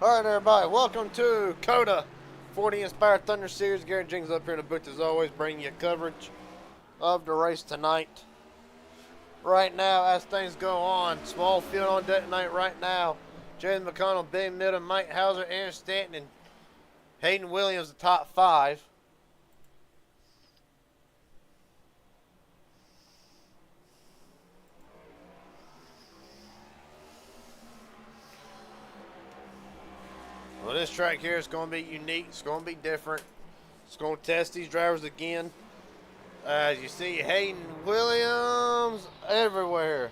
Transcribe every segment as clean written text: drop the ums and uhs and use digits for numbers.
Alright everybody, welcome to COTA 40 Inspired Thunder Series. Garrett Jenkins up here in the booth as always, bringing you coverage of the race tonight. Right now, as things go on, small field on deck tonight right now. Jaden McConnell, Ben Middle, Mike Hauser, Aaron Stanton, and Hayden Williams, the top five. Well, this track here is going to be unique. It's going to be different. It's going to test these drivers again. As you see, Hayden Williams everywhere.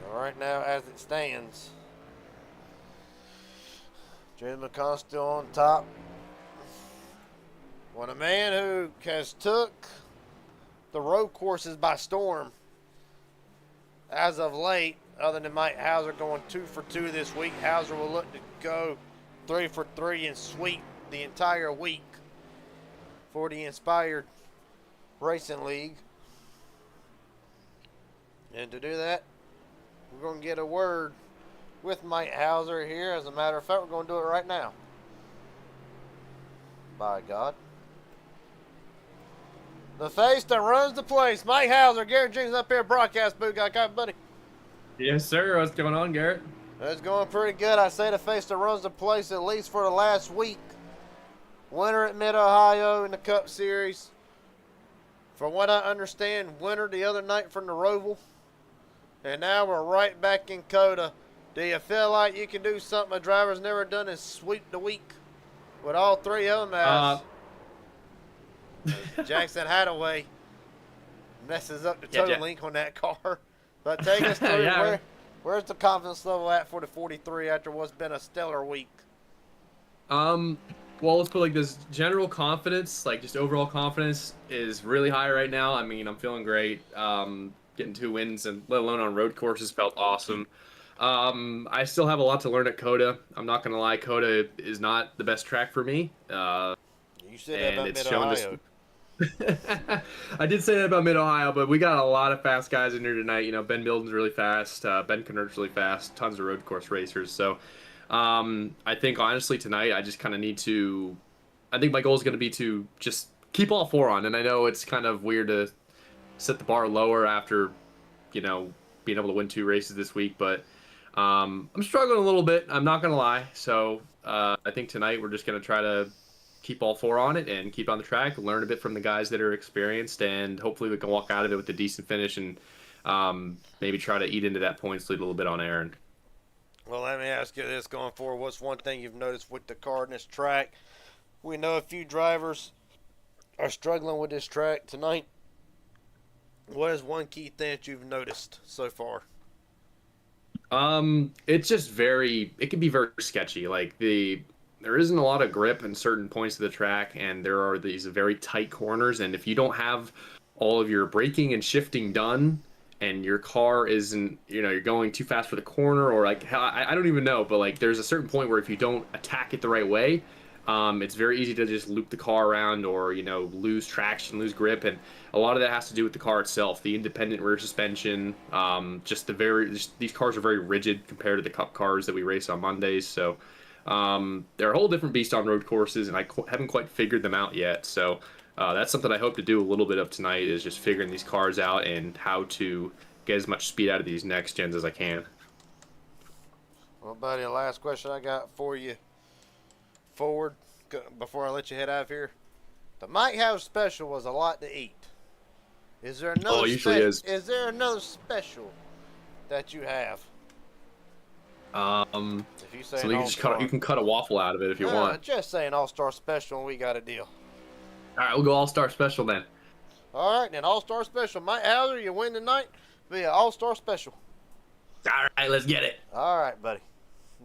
So right now, as it stands, Jaden McConnell still on top. When a man who has took the road courses by storm as of late, other than Mike Hauser going 2 for 2 this week, Hauser will look to go 3 for 3 and sweep the entire week for the Inspired Racing League. And to do that, we're going to get a word with Mike Hauser here. As a matter of fact, we're going to do it right now. By God. The face that runs the place, Mike Hauser. Garrett Jenkins up here, broadcast booth. Got a buddy. Yes, sir. What's going on, Garrett? It's going pretty good. I say the face that runs the place at least for the last week. Winner at Mid-Ohio in the Cup Series. From what I understand, winner the other night from the Roval. And now we're right back in COTA. Do you feel like you can do something a driver's never done and sweep the week with all three of them as Jackson Hadaway messes up the total link on that car? But take us through where's the confidence level at for the 43 after what's been a stellar week? Well, let's put it like this. General confidence, like just overall confidence, is really high right now. I mean, I'm feeling great. Getting 2 wins, and let alone on road courses, felt awesome. I still have a lot to learn at COTA. I'm not going to lie, COTA is not the best track for me. You said that about Mid-Ohio. I did say that about Mid-Ohio, but we got a lot of fast guys in here tonight. You know, Ben Milden's really fast, Ben Knert's really fast, tons of road course racers. So I think, honestly, tonight I just kind of need to... I think my goal is going to be to just keep all 4 on. And I know it's kind of weird to set the bar lower after, you know, being able to win 2 races this week, but I'm struggling a little bit. I'm not going to lie. So I think tonight we're just going to try to keep all 4 on it and keep on the track, learn a bit from the guys that are experienced, and hopefully we can walk out of it with a decent finish and maybe try to eat into that points lead a little bit on Aaron. Well, let me ask you this going forward. What's one thing you've noticed with the car in this track? We know a few drivers are struggling with this track tonight. What is one key thing that you've noticed so far? It's just it can be very sketchy. Like there isn't a lot of grip in certain points of the track, and there are these very tight corners, and if you don't have all of your braking and shifting done, and your car isn't, you know, you're going too fast for the corner, or like, I don't even know, but like there's a certain point where if you don't attack it the right way, it's very easy to just loop the car around, or, you know, lose traction, lose grip, and a lot of that has to do with the car itself, the independent rear suspension. These cars are very rigid compared to the Cup cars that we race on Mondays, so they're a whole different beast on road courses, and I haven't quite figured them out yet. So that's something I hope to do a little bit of tonight, is just figuring these cars out and how to get as much speed out of these next gens as I can. Well, buddy, the last question I got for you forward before I let you head out of here. The Mike House special was a lot to eat. Is there another? Oh, it usually is. Is there another special that you have? If you say so you can cut a waffle out of it if you want. Just say an all-star special and we got a deal. All right, we'll go all-star special then. All right, then all-star special. Mike Hauser, you win tonight via all-star special. All right, let's get it. All right, buddy.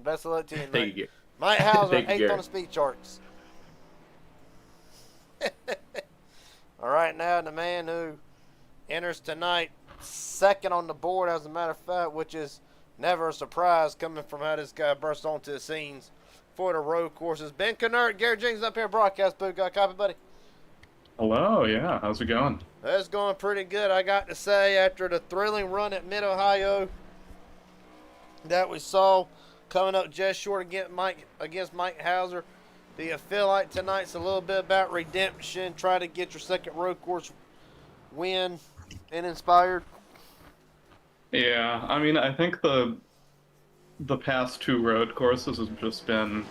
Best of luck to you, mate. Thank you. Mike Hauser, 8th on the speed charts. All right, now the man who enters tonight 2nd on the board, as a matter of fact, which is never a surprise coming from how this guy burst onto the scenes for the road courses. Ben Knert, Garrett Jenkins up here, broadcast booth. Got a copy, buddy? Hello, yeah, how's it going? That's going pretty good. I got to say, after the thrilling run at Mid Ohio that we saw coming up just short against Mike Hauser, do you feel like tonight's a little bit about redemption? Try to get your second road course win and inspired? Yeah, I mean, I think the past two road courses have just been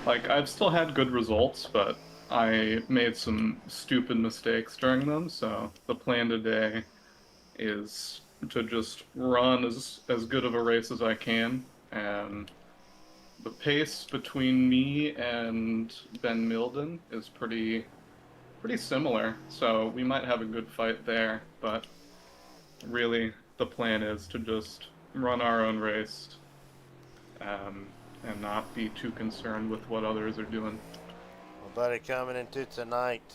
like I've still had good results, but I made some stupid mistakes during them, so the plan today is to just run as good of a race as I can, and the pace between me and Ben Milden is pretty similar, so we might have a good fight there, but really the plan is to just run our own race, um, and not be too concerned with what others are doing. Well, buddy, coming into tonight,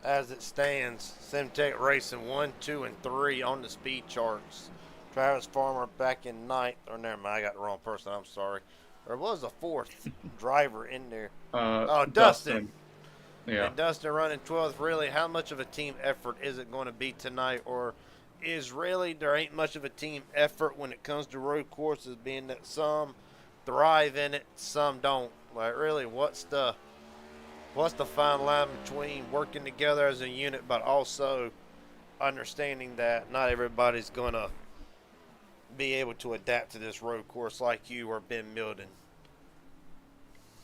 as it stands, Simtech Racing 1, 2, and 3 on the speed charts. Travis Farmer back in ninth. Or never mind, I got the wrong person. I'm sorry. There was a fourth driver in there. Oh, Dustin. Yeah. And Dustin running 12th. Really, how much of a team effort is it going to be tonight? Or is really there ain't much of a team effort when it comes to road courses, being that some thrive in it, some don't? Like, really, what's the fine line between working together as a unit, but also understanding that not everybody's going to be able to adapt to this road course like you or Ben Milden?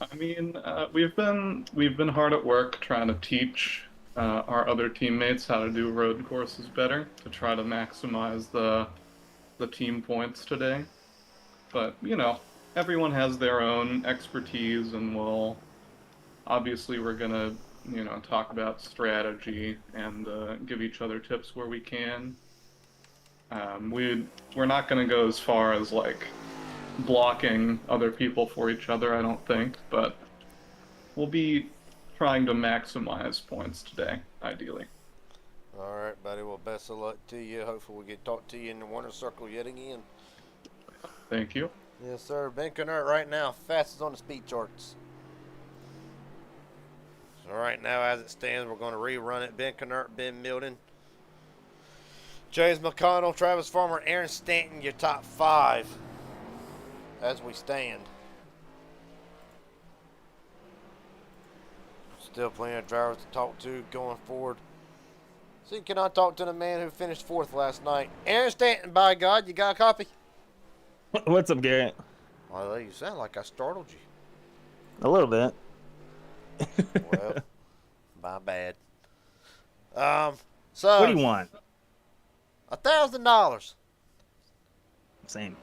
I mean, we've been hard at work trying to teach our other teammates how to do road courses better to try to maximize the team points today. But everyone has their own expertise, and we're gonna talk about strategy and give each other tips where we can. We're not gonna go as far as like blocking other people for each other, I don't think, but we'll be trying to maximize points today, ideally. All right, buddy. Well, best of luck to you. Hopefully, we get to talk to you in the winner's circle yet again. Thank you. Yes, sir. Ben Kennert right now, fastest on the speed charts. So right now, as it stands, we're going to rerun it. Ben Kennert, Ben Milden, James McConnell, Travis Farmer, Aaron Stanton, your top five as we stand. Still plenty of drivers to talk to going forward. So can I talk to the man who finished fourth last night? Aaron Stanton, by God, you got a copy? What's up, Garrett? Well, you sound like I startled you. A little bit. Well, my bad. So What do you want? $1,000. Same.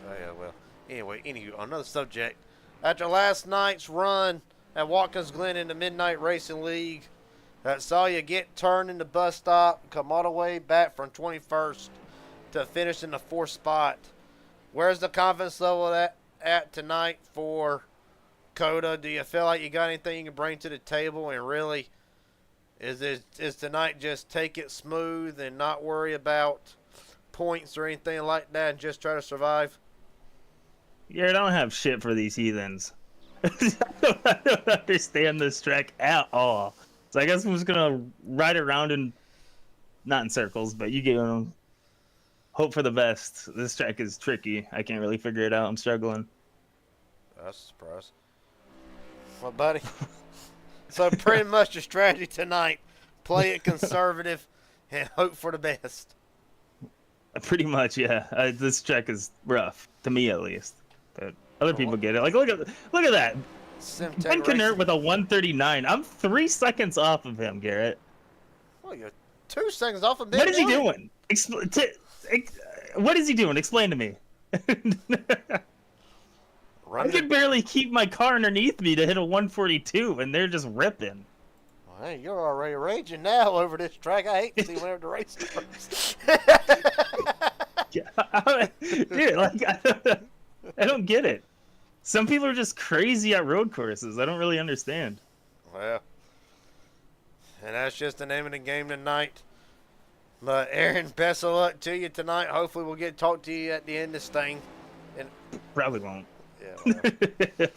Oh yeah, well. Anyway, another subject. After last night's run at Watkins Glen in the Midnight Racing League, that saw you get turned in the bus stop, come all the way back from 21st to finish in the fourth spot. Where's the confidence level at tonight for COTA? Do you feel like you got anything you can bring to the table? And really, is tonight just take it smooth and not worry about points or anything like that and just try to survive? Garrett, I don't have shit for these heathens. I don't understand this track at all. So I guess I'm just gonna ride around not in circles, but you get them. Hope for the best. This track is tricky. I can't really figure it out. I'm struggling. That's a surprise. Well, buddy, so pretty much your strategy tonight, play it conservative and hope for the best. Pretty much, yeah. This track is rough, to me at least. But other people get it. Like, look at that. Ben Kennert with a 139. I'm 3 seconds off of him, Garrett. Well, you're 2 seconds off of Ben. What is he doing? What is he doing? Explain to me. I can barely keep my car underneath me to hit a 142, and they're just ripping. Well, hey, you're already raging now over this track. I hate to see whenever the race starts. Dude, like, I don't get it. Some people are just crazy at road courses. I don't really understand. Well, and that's just the name of the game tonight. But Aaron, best of luck to you tonight. Hopefully we'll get to talk to you at the end of this thing. And probably won't. Yeah.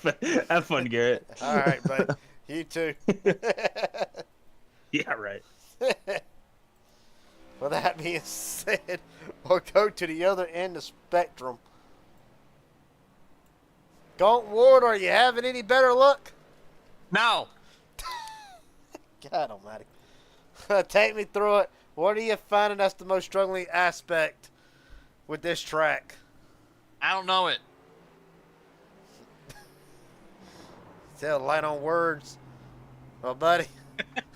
Well. Have fun, Garrett. All right, buddy. You too. Yeah, right. With that being said, we'll go to the other end of the spectrum. Gaunt Ward, are you having any better luck? No. God almighty. Take me through it. What are you finding that's the most struggling aspect with this track? I don't know it. Tell light on words. Well, buddy.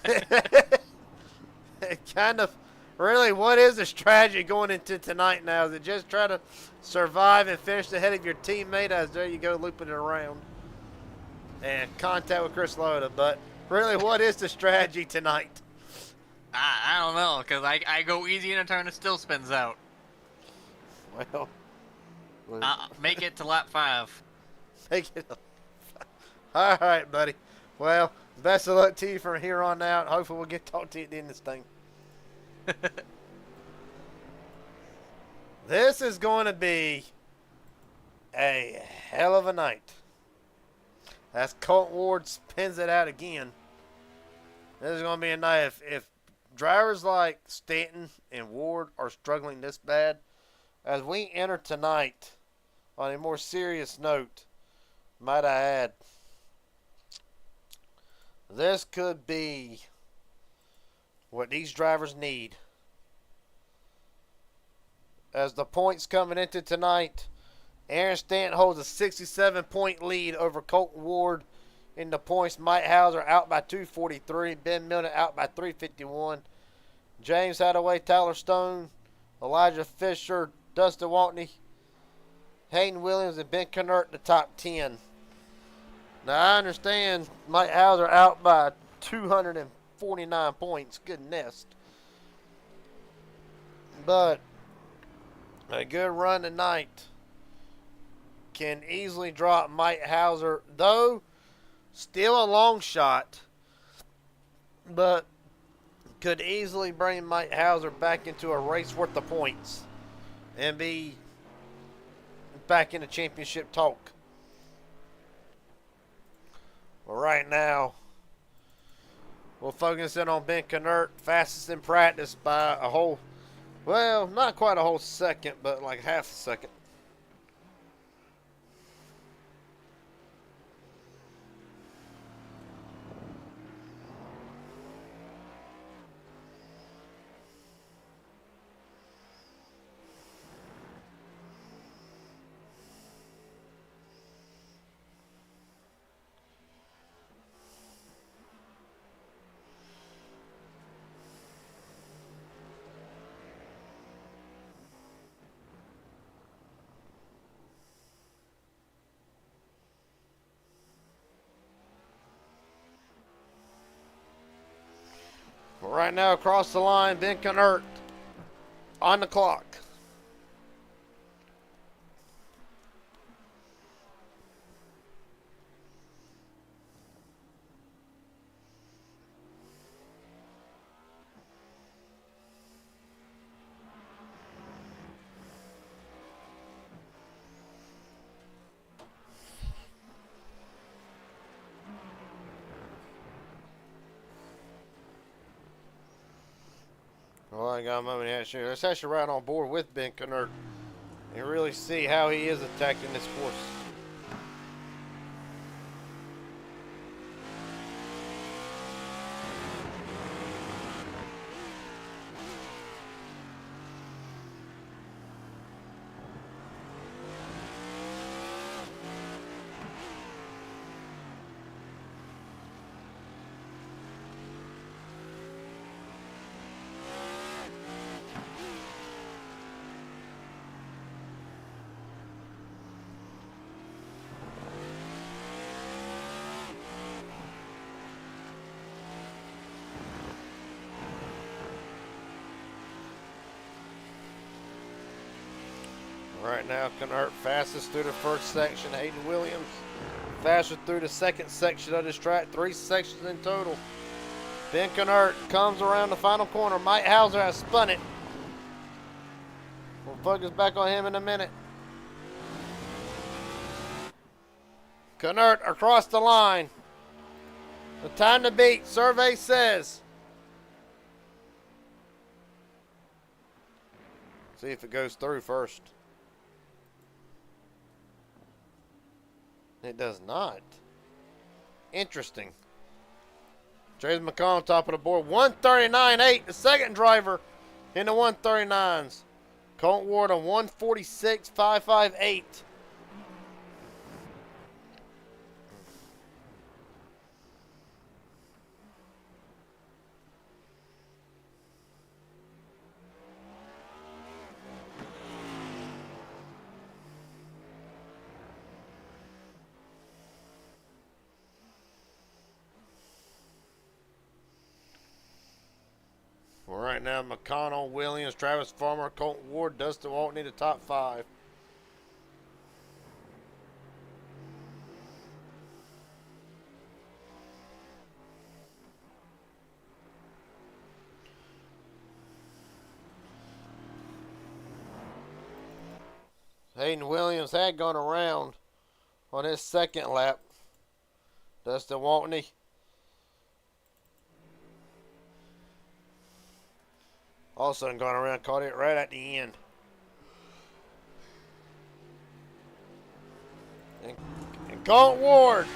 It kind of, really, what is the strategy going into tonight now? Is it just try to survive and finish ahead of your teammate as there you go looping it around? And contact with Chris Loda. But really, what is the strategy tonight? I don't know, because I go easy in a turn, it still spins out. Well, Make it to lap 5. take it. All right, buddy. Well, best of luck to you from here on out. Hopefully, we'll get to talk to you at the end of this thing. This is going to be a hell of a night. As Colt Ward spins it out again. This is going to be a night. If drivers like Stanton and Ward are struggling this bad, as we enter tonight on a more serious note, might I add, this could be what these drivers need. As the points coming into tonight, Aaron Stanton holds a 67-point lead over Colton Ward in the points. Mike Hauser out by 243. Ben Milner out by 351. James Hadaway, Tyler Stone, Elijah Fisher, Dustin Waltney, Hayden Williams, and Ben Kennert the top 10. Now, I understand Mike Hauser out by 249 points. Good nest. But a good run tonight can easily drop Mike Hauser, though still a long shot, but could easily bring Mike Hauser back into a race worth of points and be back in the championship talk. Well, right now, we'll focus in on Ben Kennert, fastest in practice by a whole, well, not quite a whole second, but like half a second. Right now, across the line, Ben Kennert on the clock. Well, I got a moment here. Let's actually ride on board with Ben Kennert and really see how he is attacking this course. Right now, Kennert fastest through the first section. Hayden Williams faster through the second section of this track. 3 sections in total. Ben Kennert comes around the final corner. Mike Hauser has spun it. We'll focus back on him in a minute. Kennert across the line. The time to beat, survey says See if it goes through first. It does not. Interesting. James McConnell top of the board. 139.8. The second driver in the 139s. Colton Ward on 146.558. Well, right now, McConnell, Williams, Travis Farmer, Colton Ward, Dustin Waltney, the top 5. Hayden Williams had gone around on his second lap. Dustin Waltney. All of a sudden gone around, caught it right at the end. And Colton Ward.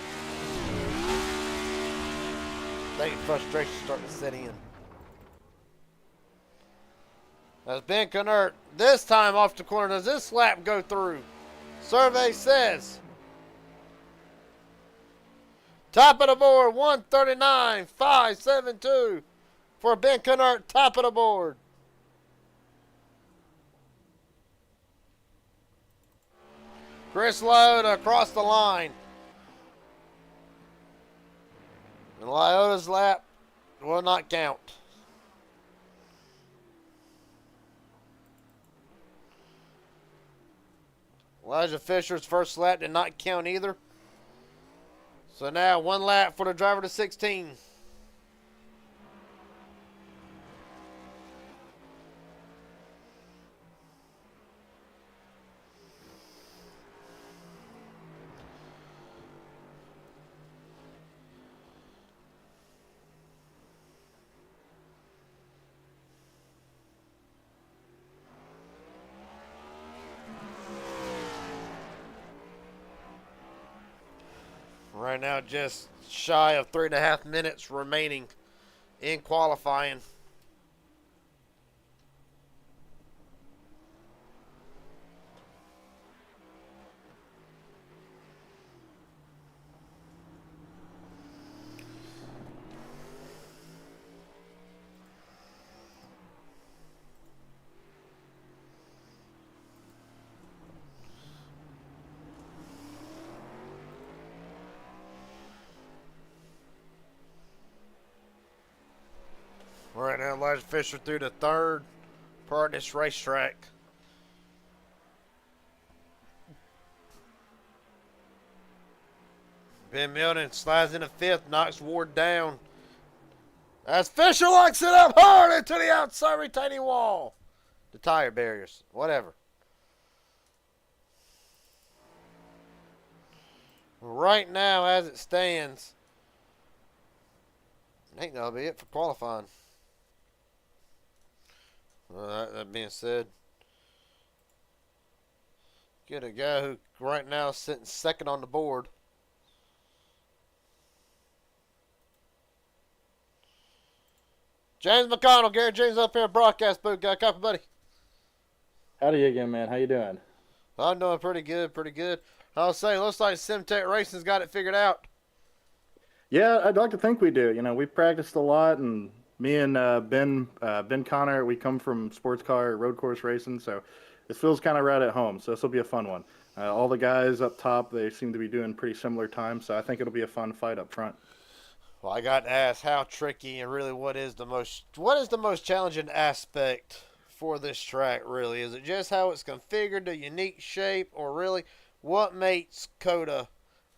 I think frustration starting to set in. As Ben Connert, this time off the corner, does this lap go through? Survey says. Top of the board, 139.572 for Ben Connert, top of the board. Chris Lyotta across the line. And Lyotta's lap will not count. Elijah Fisher's first lap did not count either. So now one lap for the driver to 16. Right now, just shy of 3.5 minutes remaining in qualifying. Right now, Elijah Fisher through the third part of this racetrack. Ben Milton slides in the fifth, knocks Ward down. As Fisher locks it up hard into the outside retaining wall. The tire barriers, whatever. Right now, as it stands, I think that'll be it for qualifying. That being said, get a guy who right now is sitting second on the board. James McConnell, Gary James up here, broadcast booth. Got a copy, buddy. Howdy again, man. How you doing? I'm doing pretty good, pretty good. I'll say, looks like Simtech Racing's got it figured out. Yeah, I'd like to think we do. You know, we practiced a lot, and me and Ben Connor, we come from sports car road course racing, so this feels kind of right at home. So this will be a fun one. All the guys up top, they seem to be doing pretty similar times, so I think it'll be a fun fight up front. Well, I got to ask, how tricky and really what is the most challenging aspect for this track? Really, is it just how it's configured, the unique shape, or really what makes COTA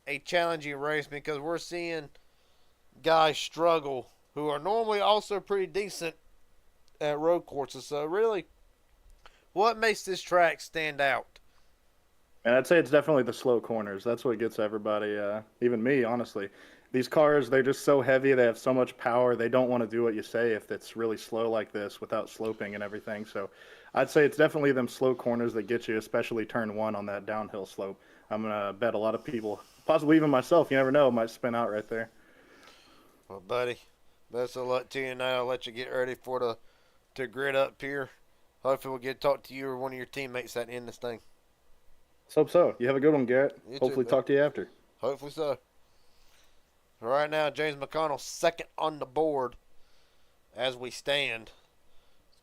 a challenging race? Because we're seeing guys struggle who are normally also pretty decent at road courses. So really, what makes this track stand out? And I'd say it's definitely the slow corners. That's what gets everybody, even me, honestly. these cars, they're just so heavy. They have so much power. They don't want to do what you say if it's really slow like this without sloping and everything. So I'd say it's definitely them slow corners that get you, especially turn 1 on that downhill slope. I'm going to bet a lot of people, possibly even myself, you never know, might spin out right there. Well, buddy, best of luck to you tonight. I'll let you get ready for to grid up here. Hopefully we'll get to talk to you or one of your teammates at the end of this thing. Let's hope so. You have a good one, Garrett. You too, Hopefully bud. talk to you after. Hopefully so. Right now, James McConnell second on the board as we stand.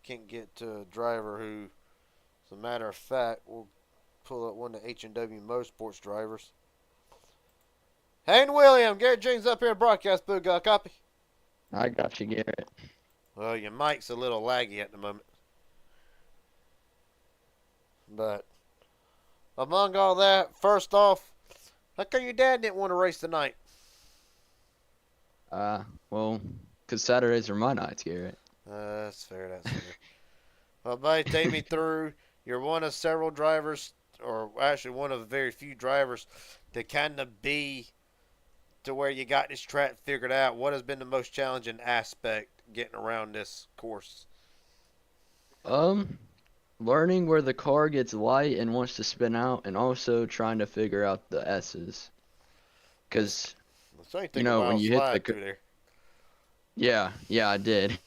Can't get to a driver who, as a matter of fact, will pull up one of the H&W Motorsports drivers. Hayden William, Garrett Jenkins up here in broadcast booth. Got a copy? I got you, Garrett. Well, your mic's a little laggy at the moment. But among all that, first off, how come your dad didn't want to race tonight? Well, because Saturdays are my nights, Garrett. That's fair, that's fair. Well, buddy, take me through. You're one of several drivers, or actually one of very few drivers, to kind of be to where you got this track figured out. What has been the most challenging aspect getting around this course? Learning where the car gets light and wants to spin out, and also trying to figure out the S's. Because, You know, when you hit the... through there. Yeah, I did.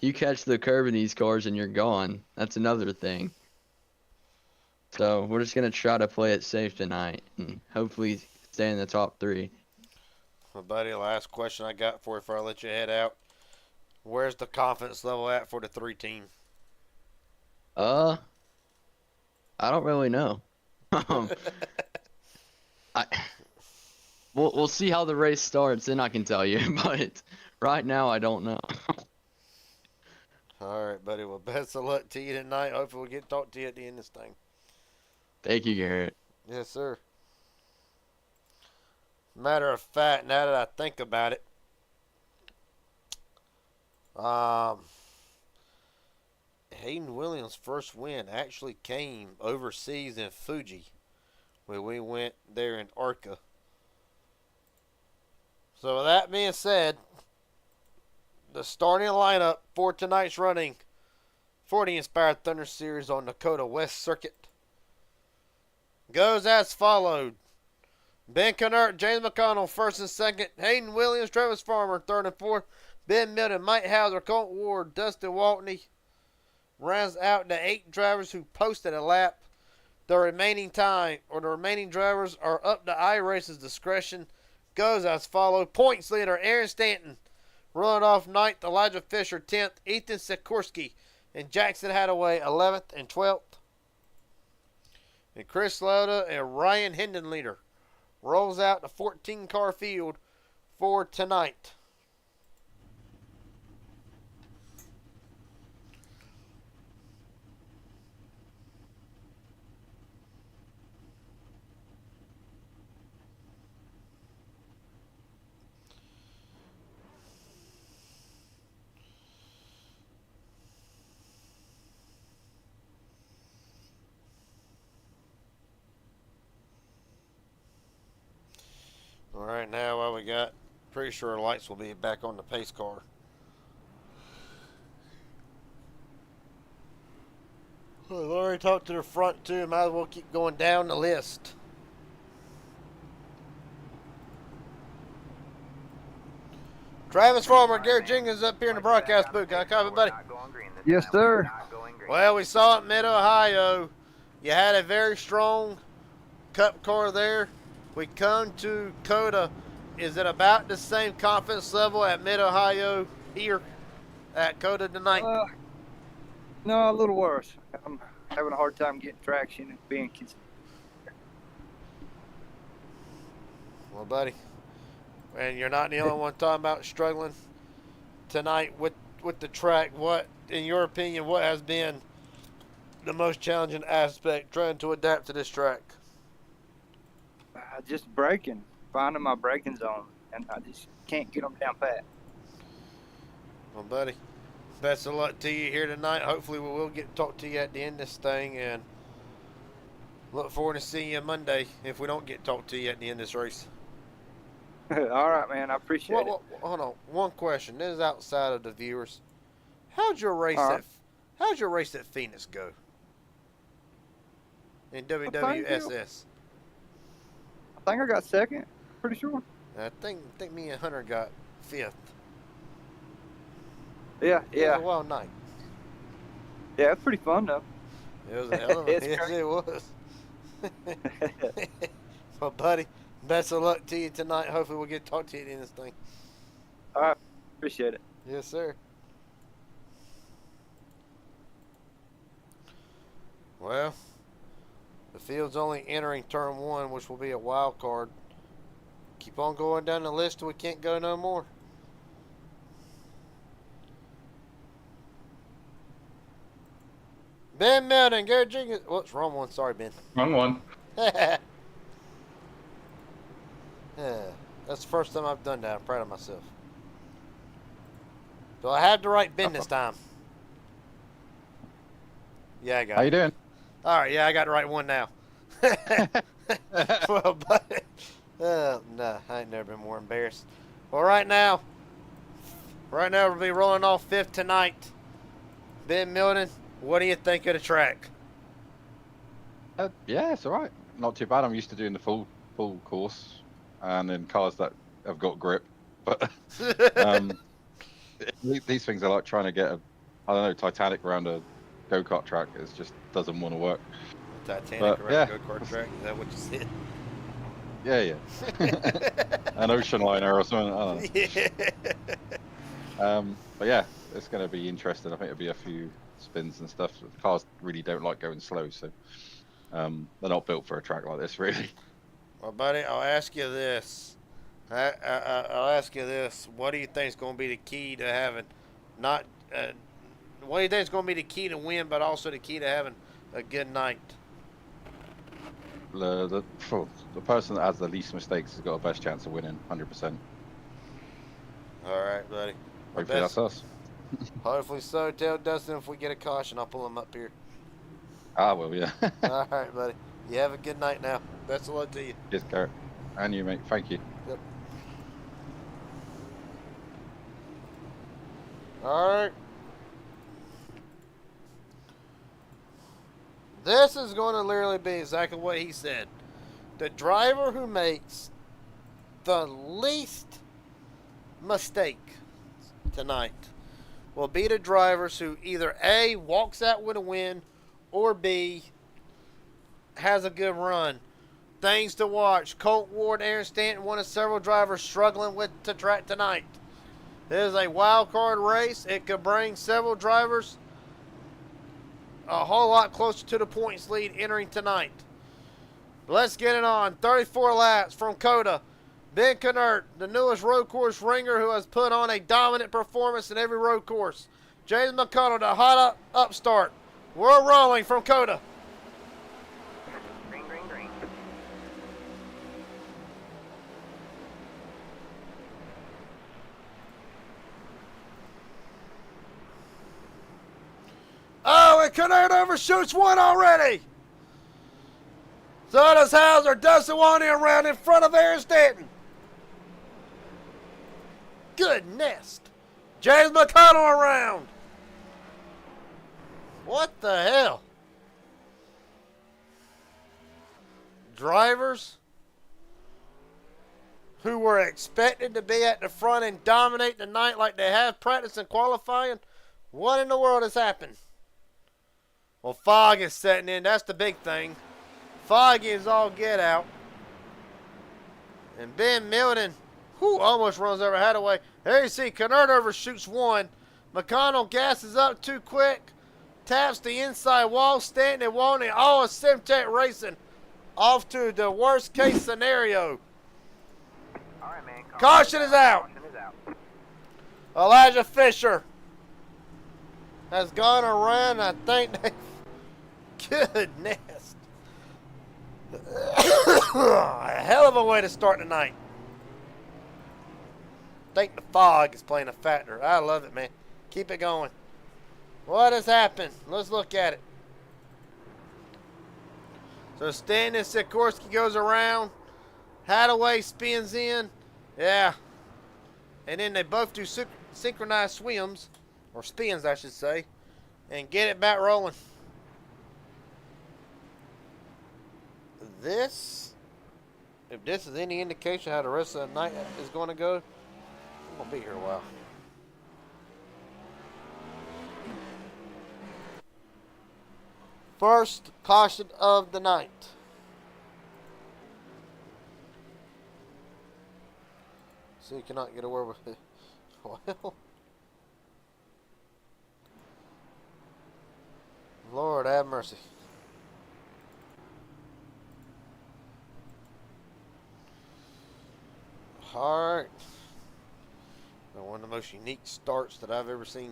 You catch the curve in these cars and you're gone. That's another thing. So we're just going to try to play it safe tonight and hopefully stay in the top 3. Well, buddy, last question I got for you before I let you head out. Where's the confidence level at for the 3 team? I don't really know. We'll see how the race starts, then I can tell you. But right now, I don't know. All right, buddy. Well, best of luck to you tonight. Hopefully we'll get to talk to you at the end of this thing. Thank you, Garrett. Yes, sir. Matter of fact, now that I think about it, Hayden Williams' first win actually came overseas in Fuji, where we went there in Arca. So with that being said, the starting lineup for tonight's running for the Inspired Thunder Series on the COTA West Circuit goes as followed. Ben Kennert, James McConnell, first and second. Hayden Williams, Travis Farmer, third and fourth. Ben Milton, Mike Hauser, Colt Ward, Dustin Waltney. Rounds out the 8 drivers who posted a lap. The remaining drivers are up to iRacing's discretion. Goes as follows. Points leader, Aaron Stanton. Running off 9th, Elijah Fisher, 10th. Ethan Sikorsky and Jackson Hadaway, 11th and 12th. And Chris Loda and Ryan Hindenleader rolls out the 14-car field for tonight. All right, now what we got, pretty sure our lights will be back on the pace car. We've already talked to the front too, might as well keep going down the list. Travis Farmer, Garrett Jenkins up here in the broadcast booth. Got a copy, buddy? Yes, sir. Well, we saw it in Mid-Ohio. You had a very strong cup car there. We come to COTA. Is it about the same confidence level at Mid-Ohio here at COTA tonight? No, a little worse. I'm having a hard time getting traction and being consistent. Well, buddy, and you're not the only one talking about struggling tonight with the track. What, in your opinion, what has been the most challenging aspect trying to adapt to this track? Just braking, finding my braking zone, and I just can't get them down pat. Well, buddy, best of luck to you here tonight. Hopefully we will get to talk to you at the end of this thing, and Look forward to seeing you Monday if we don't get talked to you at the end of this race. All right, man. I appreciate it. Hold on. One question. This is outside of the viewers. How'd your race All right. How'd your race at Phoenix go? In WWSS. I think I got second. Pretty sure. I think me and Hunter got 5th. Yeah, It was a wild night. Yeah, it's pretty fun though. It was a hell of a It's yes, great. it was. Well, buddy, best of luck to you tonight. Hopefully we'll get to talk to you in this thing. All right, appreciate it. Yes, sir. Well, the field's only entering turn 1, which will be a wild card. Keep on going down the list till we can't go no more. Ben Melton, Gary Jenkins. What's wrong one? Sorry, Ben. Wrong one. Yeah, that's the first time I've done that. I'm proud of myself. Do I have the right Ben this time? Yeah, I got How it. you doing? All right, yeah, I got the right one now. Well, but no, I ain't never been more embarrassed. Well, right now we'll be rolling off 5th tonight. Ben Milton, what do you think of the track? Yeah, it's all right. Not too bad. I'm used to doing the full course, and in cars that have got grip. But these things are like trying to get Titanic around a go-kart track. It just doesn't want to work. Titanic But, around yeah. go-kart track? Is that what you said? Yeah. An ocean liner or something. I don't know. Yeah. But yeah, it's going to be interesting. I think it'll be a few spins and stuff. The cars really don't like going slow, so they're not built for a track like this, really. Well, buddy, I'll ask you this. I'll ask you this. What do you think is going to be the key to having what do you think is going to be the key to win, but also the key to having a good night? The person that has the least mistakes has got the best chance of winning, 100%. All right, buddy. Hopefully that's us. Hopefully so. Tell Dustin if we get a caution, I'll pull him up here. Ah, well, yeah. All right, buddy. You have a good night now. Best of luck to you. Cheers, Garrett. And you, mate. Thank you. Yep. All right. This is going to literally be exactly what he said. The driver who makes the least mistake tonight will be the drivers who either A, walks out with a win, or B, has a good run. Things to watch. Colt Ward, Aaron Stanton, one of several drivers struggling with the track tonight. This is a wild card race. It could bring several drivers a whole lot closer to the points lead entering tonight. Let's get it on. 34 laps from COTA. Ben Knert, the newest road course ringer who has put on a dominant performance in every road course. James McConnell, the hot upstart. We're rolling from COTA. Green, green, green. Oh, and Knert overshoots one already. So does Hauser. Dustin Wandy around in front of Aaron Stanton. Goodness. James McConnell around. What the hell? Drivers who were expected to be at the front and dominate the night like they have practice and qualifying. What in the world has happened? Well, fog is setting in. That's the big thing. Foggy is all get out. And Ben Milton, who almost runs over Hadaway. There you see, Knert overshoots one. McConnell gasses up too quick. Taps the inside wall, Stanton and Walney. All of Simtech Racing off to the worst case scenario. All right, man. Caution is out. Caution is out. Elijah Fisher has gone around. I think they... Goodness. A hell of a way to start the night. I think the fog is playing a factor. I love it, man. Keep it going. What has happened? Let's look at it. So Stanton Sikorsky goes around. Hadaway spins in. Yeah. And then they both do synchronized swims, or spins, I should say, and get it back rolling. This, if this is any indication how the rest of the night is going to go, I'm going to be here a while. First caution of the night. So you cannot get away with it. Well, Lord have mercy. Alright. One of the most unique starts that I've ever seen.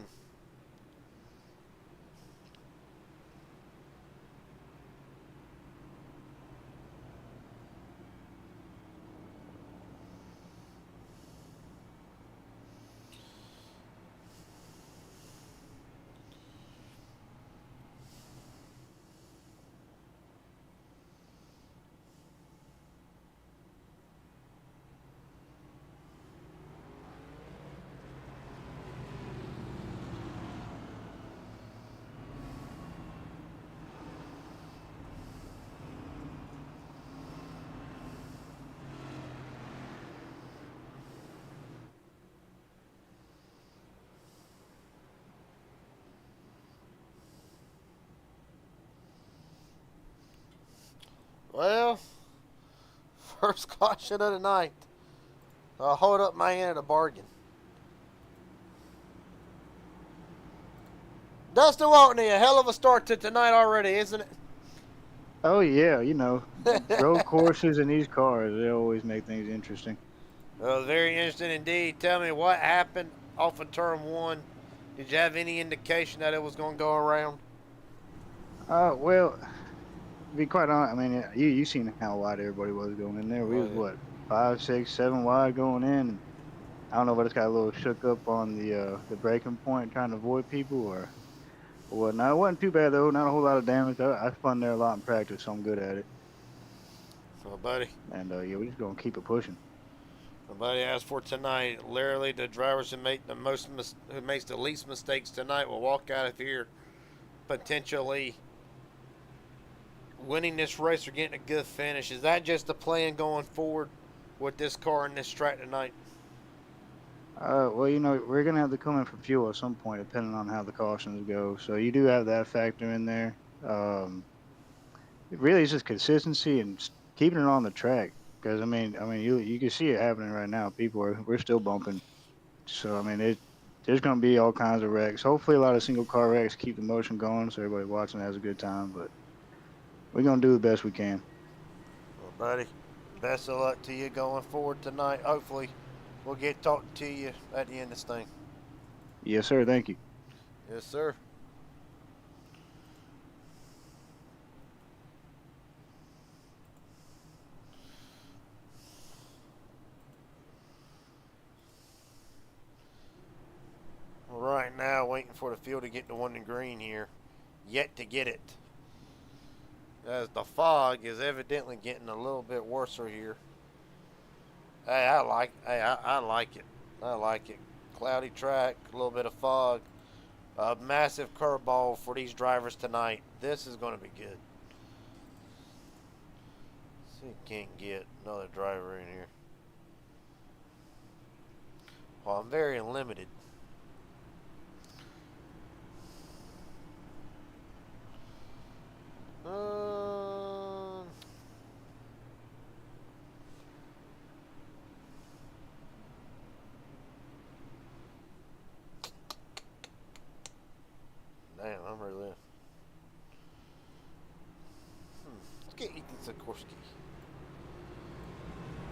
Well, first caution of the night. I'll hold up my end of the bargain. Dustin Waltney, a hell of a start to tonight already, isn't it? Oh yeah, you know, road courses and these cars, they always make things interesting. Well, very interesting indeed. Tell me what happened off of turn one. Did you have any indication that it was going to go around? Well, to be quite honest, I mean, you seen how wide everybody was going in there. We was what, 5, 6, 7 wide going in. I don't know if I just got a little shook up on the braking point, trying to avoid people or whatnot. It wasn't too bad though. Not a whole lot of damage. I spun there a lot in practice, so I'm good at it. Well, buddy. And yeah, we're just gonna keep it pushing. Nobody asked for tonight. Literally, the drivers who make who makes the least mistakes tonight will walk out of here potentially winning this race or getting a good finish. Is that just the plan going forward with this car and this track tonight? Well, you know, we're gonna have to come in for fuel at some point, depending on how the cautions go. So you do have that factor in there. It really is just consistency and keeping it on the track. Because I mean, you can see it happening right now. We're still bumping. So I mean, there's gonna be all kinds of wrecks. Hopefully, a lot of single car wrecks keep the motion going, so everybody watching has a good time. But we're gonna do the best we can. Well, buddy, best of luck to you going forward tonight. Hopefully, we'll get talking to you at the end of this thing. Yes, sir. Thank you. Yes, sir. Right now, waiting for the field to get the one in green here. Yet to get it. As the fog is evidently getting a little bit worse here. Hey, I like it. I like it. Cloudy track, a little bit of fog. A massive curveball for these drivers tonight. This is going to be good. See if we can't get another driver in here. Well, I'm very limited. Damn, I'm really. Let's get Ethan Sikorsky.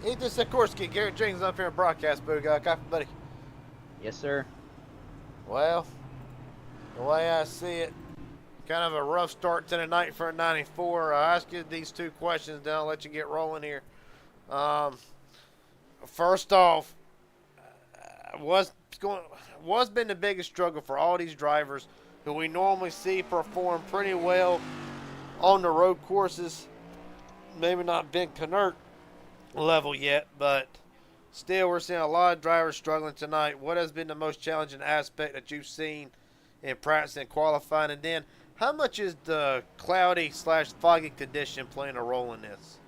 Ethan Sikorsky, Garrett Jenkins up here in broadcast booth. Copy, buddy. Yes, sir. Well, the way I see it, kind of a rough start to the night for a 94. I'll ask you these two questions, then I'll let you get rolling here. First off, what's been the biggest struggle for all these drivers who we normally see perform pretty well on the road courses? maybe not Ben Knurt level yet, but still we're seeing a lot of drivers struggling tonight. What has been the most challenging aspect that you've seen in practice and qualifying? And then how much is the cloudy / foggy condition playing a role in this?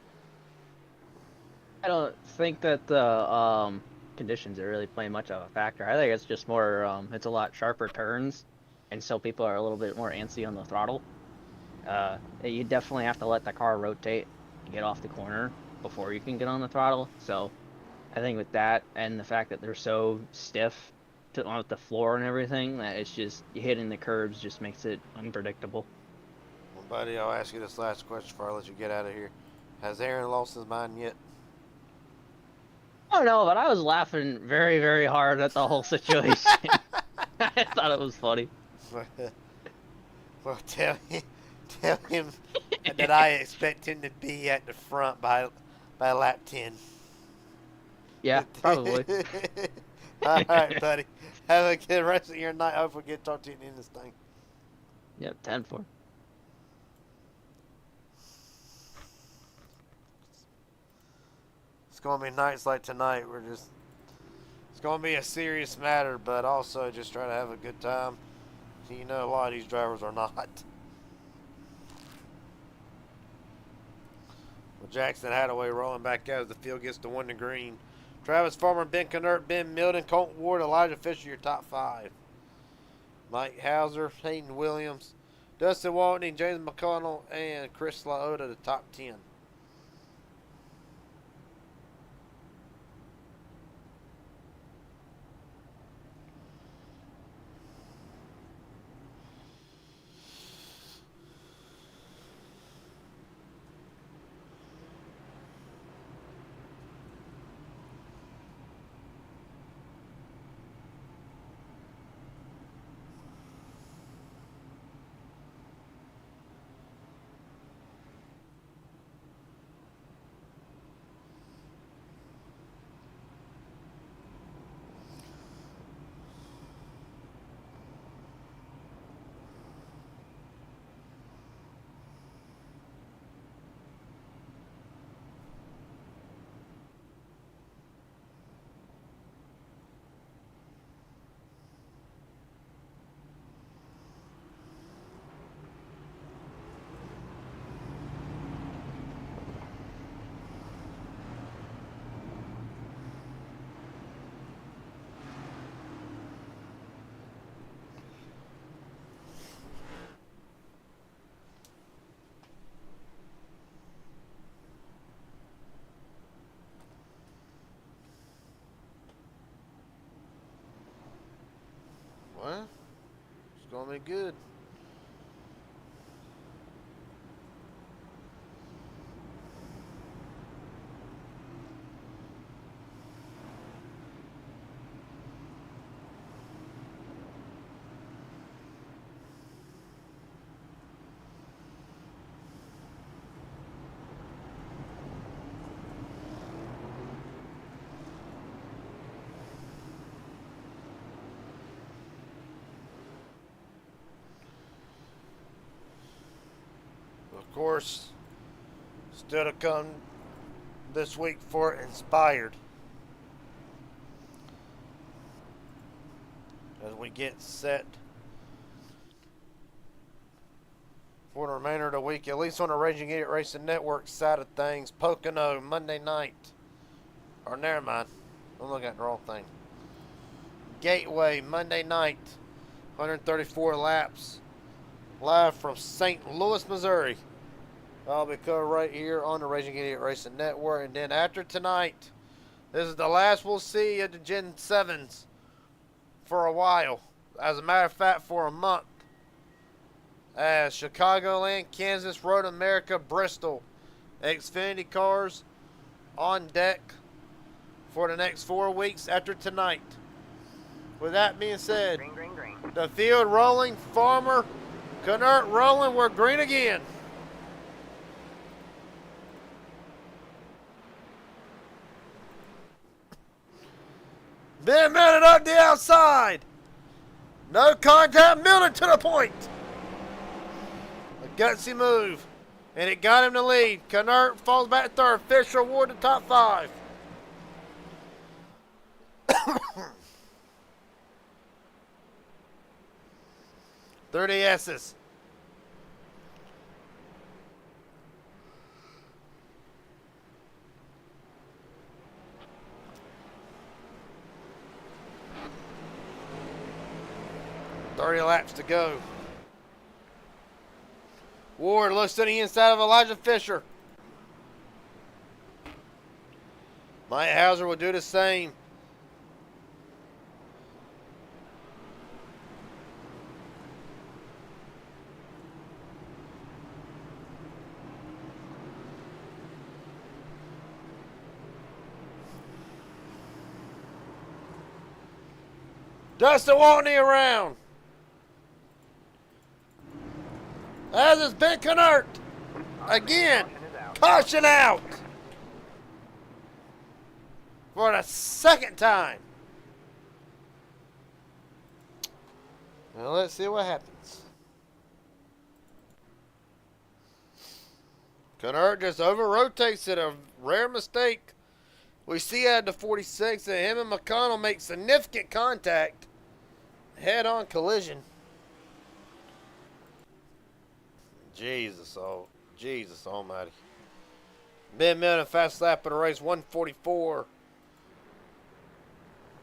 I don't think that the conditions are really playing much of a factor. I think it's just more, it's a lot sharper turns, and so people are a little bit more antsy on the throttle. You definitely have to let the car rotate and get off the corner before you can get on the throttle. So I think with that and the fact that they're so stiff on the floor and everything, that it's just hitting the curbs just makes it unpredictable. Well, buddy, I'll ask you this last question before I let you get out of here. Has Aaron lost his mind yet? I don't know, but I was laughing very, very hard at the whole situation. I thought it was funny. Well, tell him that I expect him to be at the front by lap 10. Yeah, probably. All right, buddy. Have a good rest of your night. Hopefully get to talk to you in this thing. Yep, 10-4. It's going to be nights like tonight. It's going to be a serious matter, but also just try to have a good time. You know, a lot of these drivers are not. Well, Jackson Hadaway rolling back out as the field gets to 1 to green. Travis Farmer, Ben Knurt, Ben Milton, Colton Ward, Elijah Fisher, your top 5. Mike Hauser, Hayden Williams, Dustin Waltney, James McConnell, and Chris Laota, the top 10. Well, it's going to be good. Of course, still to come this week for Inspired. As we get set for the remainder of the week, at least on the Raging Idiot Racing Network side of things. Pocono, Monday night. Or never mind. I'm looking at the wrong thing. Gateway, Monday night. 134 laps. Live from St. Louis, Missouri. I'll be covered right here on the Raging Idiot Racing Network. And then after tonight, this is the last we'll see of the Gen 7s for a while. As a matter of fact, for a month. As Chicagoland, Kansas, Road America, Bristol, Xfinity cars on deck for the next 4 weeks after tonight. With that being said, Green, green, green. the field rolling, Farmer, Knurt rolling, we're green again. Ben mounted up the outside. No contact, Milton to the point. A gutsy move. And it got him the lead. Knert falls back to third. Fisher Ward to top 5. Thirty S's. .30 laps to go. Ward looks to the inside of Elijah Fisher. Mike Hauser will do the same. Dustin Watney around. As is Ben Knert. Again, caution out. For the second time. Well, let's see what happens. Knert just over-rotates it, a rare mistake. We see at the 46 that him and McConnell make significant contact. Head-on collision. Jesus almighty. Ben Milne, fast lap of the race, 144.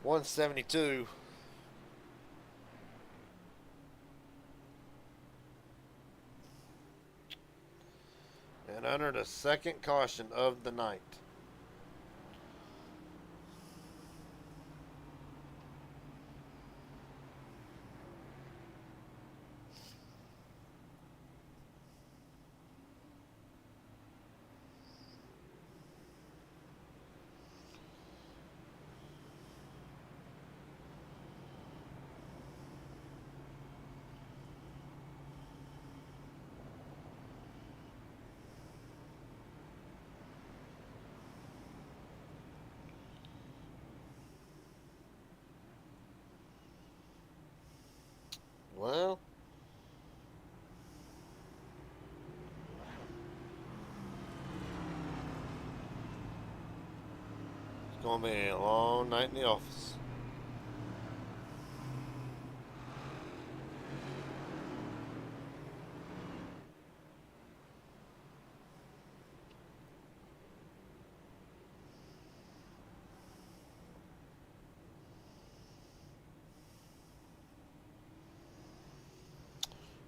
172. And under the second caution of the night. Well, it's going to be a long night in the office.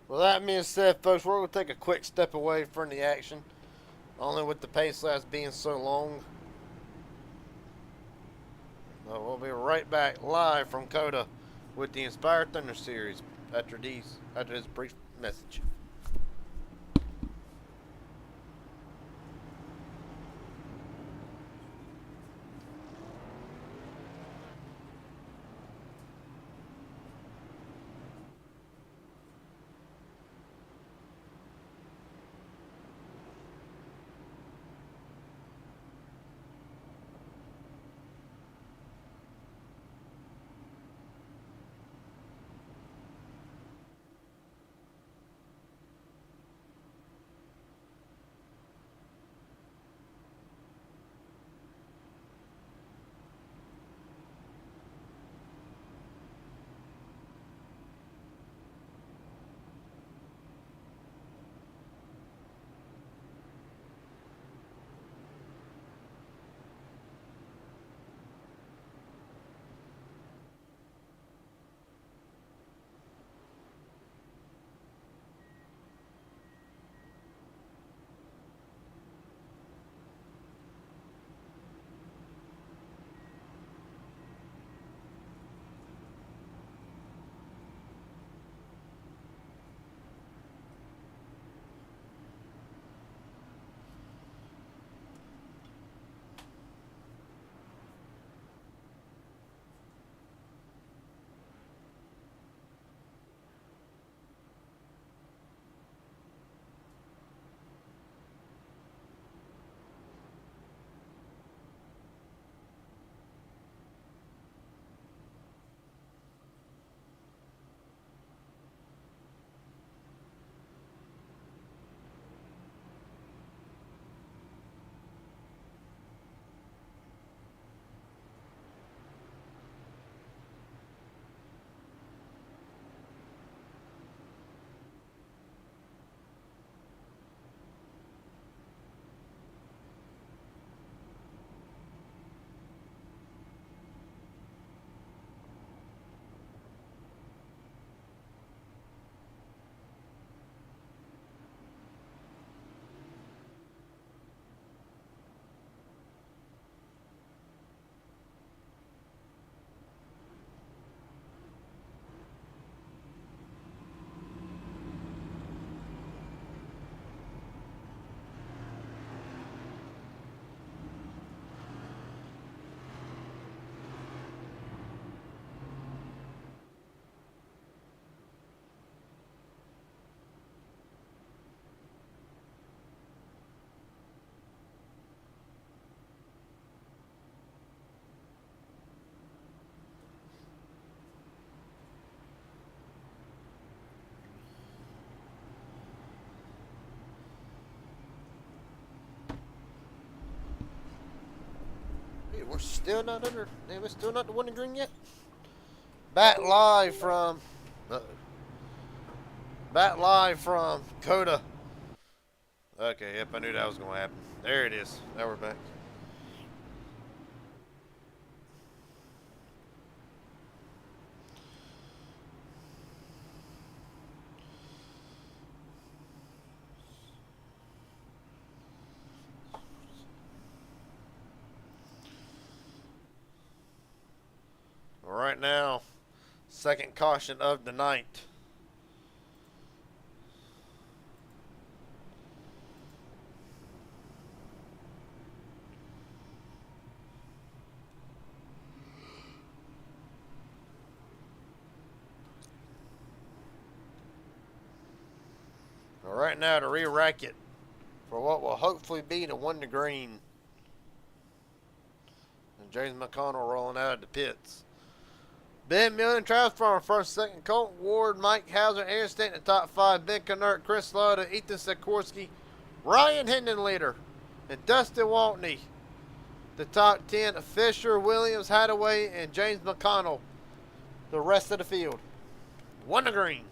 Well, that being said, folks, we're going to take a quick step away from the action. Only with the pace laps being so long. But we'll be right back live from COTA with the Inspired Thunder Series after this brief message. we're still not under. We're still not the winning green yet. Back live from. Back live from COTA. Okay, yep, I knew that was gonna happen. There it is. Now we're back. Right now, second caution of the night. Right now to re-rack it for what will hopefully be the 1 to green. And James McConnell rolling out of the pits. Ben Millen, Travis Farmer, first, second. Colton Ward, Mike Hauser, Aaron Stanton in the top 5. Ben Knert, Chris Lauda, Ethan Sikorsky, Ryan Hendon leader, and Dustin Waltney. The top 10, Fisher, Williams, Hadaway, and James McConnell. The rest of the field. 1 to green.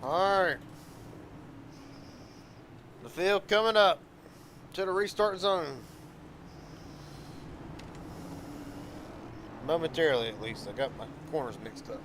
Alright. The field coming up to the restart zone. Momentarily, at least. I got my corners mixed up.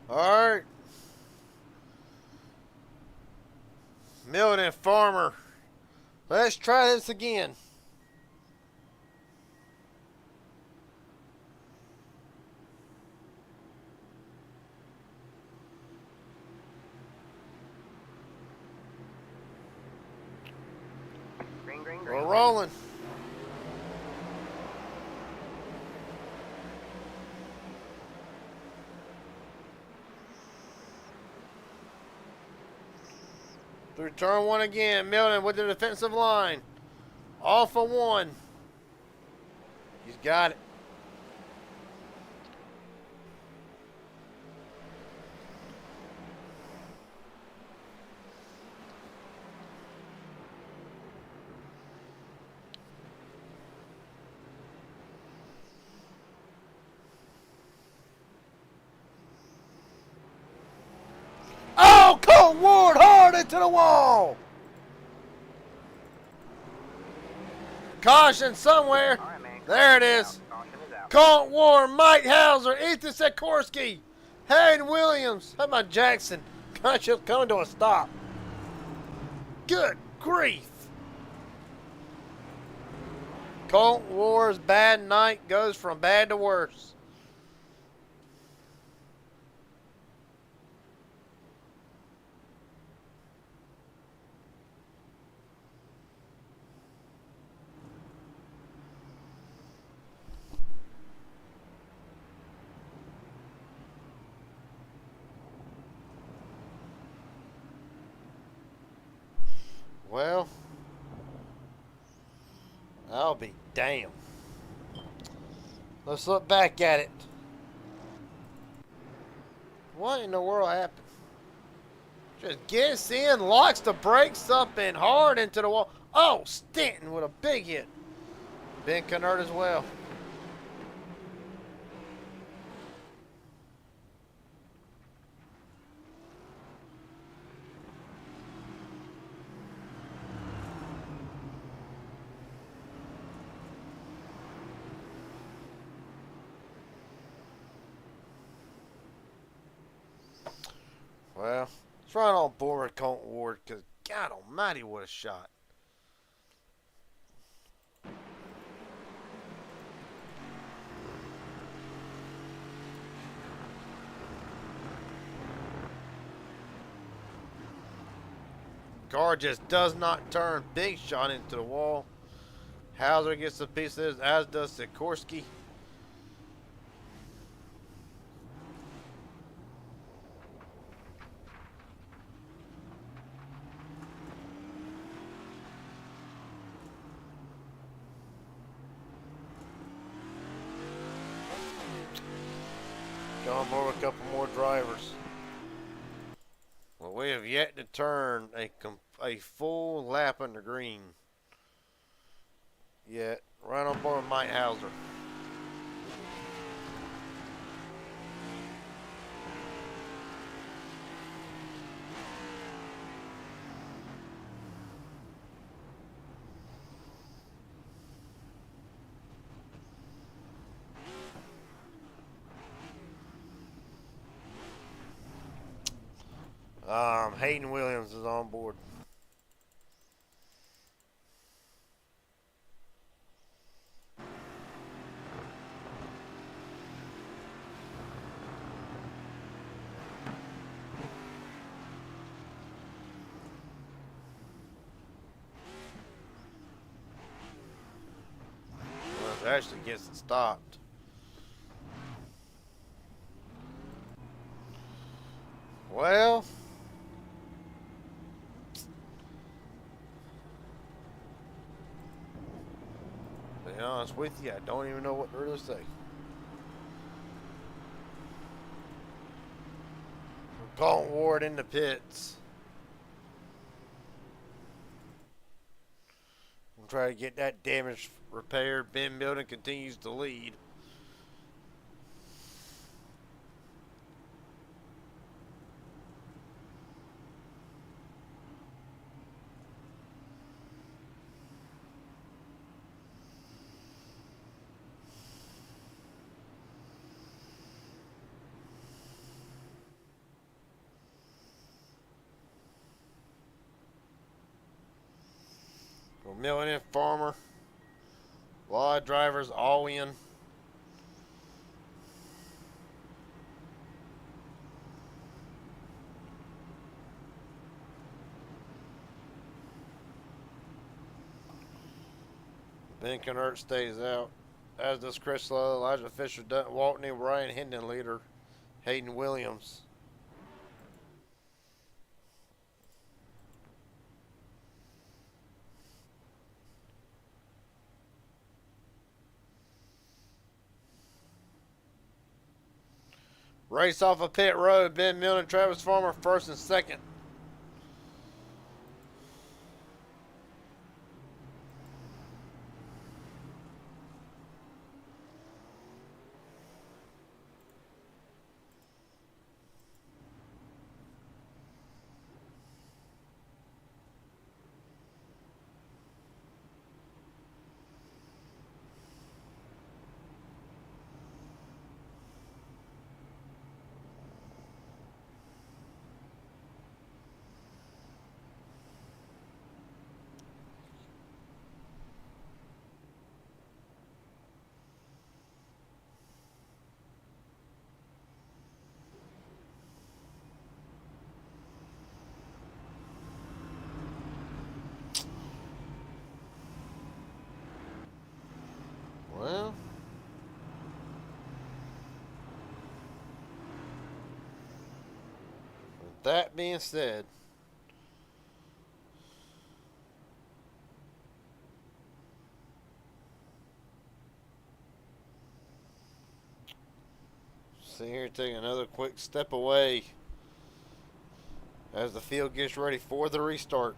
Alright. Millen and Farmer. Let's try this again. Green, green, green. We're rolling. Through turn 1 again. Milton with the defensive line. Off of 1. He's got it. To the wall! Caution somewhere. All right, man. There it is. Caution is out. Colt Warren, Mike Hauser, Ethan Sikorsky, Hayden Williams. How about Jackson? Gosh, it's coming to a stop. Good grief. Colt Warren's bad night goes from bad to worse. Well, I'll be damned. Let's look back at it. What in the world happened? Just gets in, locks the brakes up and hard into the wall. Oh, Stanton with a big hit. Ben Kennard as well. Well, let's run on board with Colt Ward, because God almighty, what a shot. Car just does not turn. Big shot into the wall. Hauser gets a piece of this, as does Sikorsky. John Moore, a couple more drivers. Well, we have yet to turn a full lap on the green. Yet, right on board with Mike Hauser. Hayden Williams is on board. Well, it actually gets it stopped. Well, to be honest with you, I don't even know what to really say. Colt Ward in the pits. We'll try to get that damage repaired. Ben Milton continues to lead. Milling in Farmer. A lot of drivers all in. Ben Kennard stays out, as does Chris Lowe, Elijah Fisher, Dutton Waltney, Ryan Hendon leader, Hayden Williams. Race off of pit road. Ben Milton, Travis Farmer, first and second. that being said, see here, taking another quick step away as the field gets ready for the restart.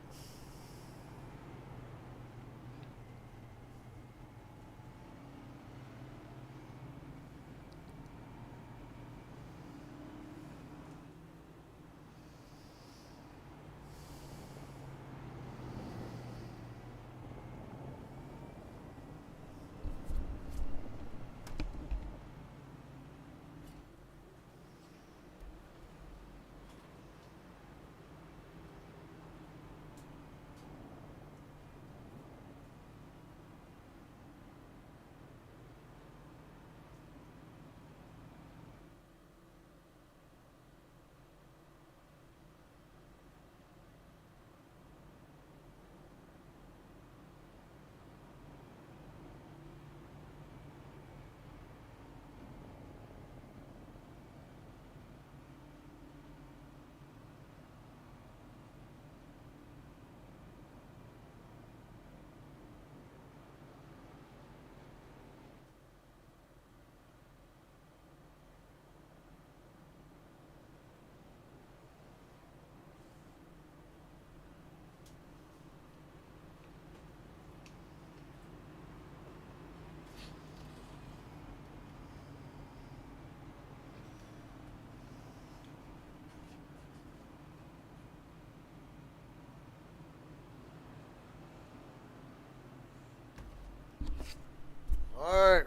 Alright.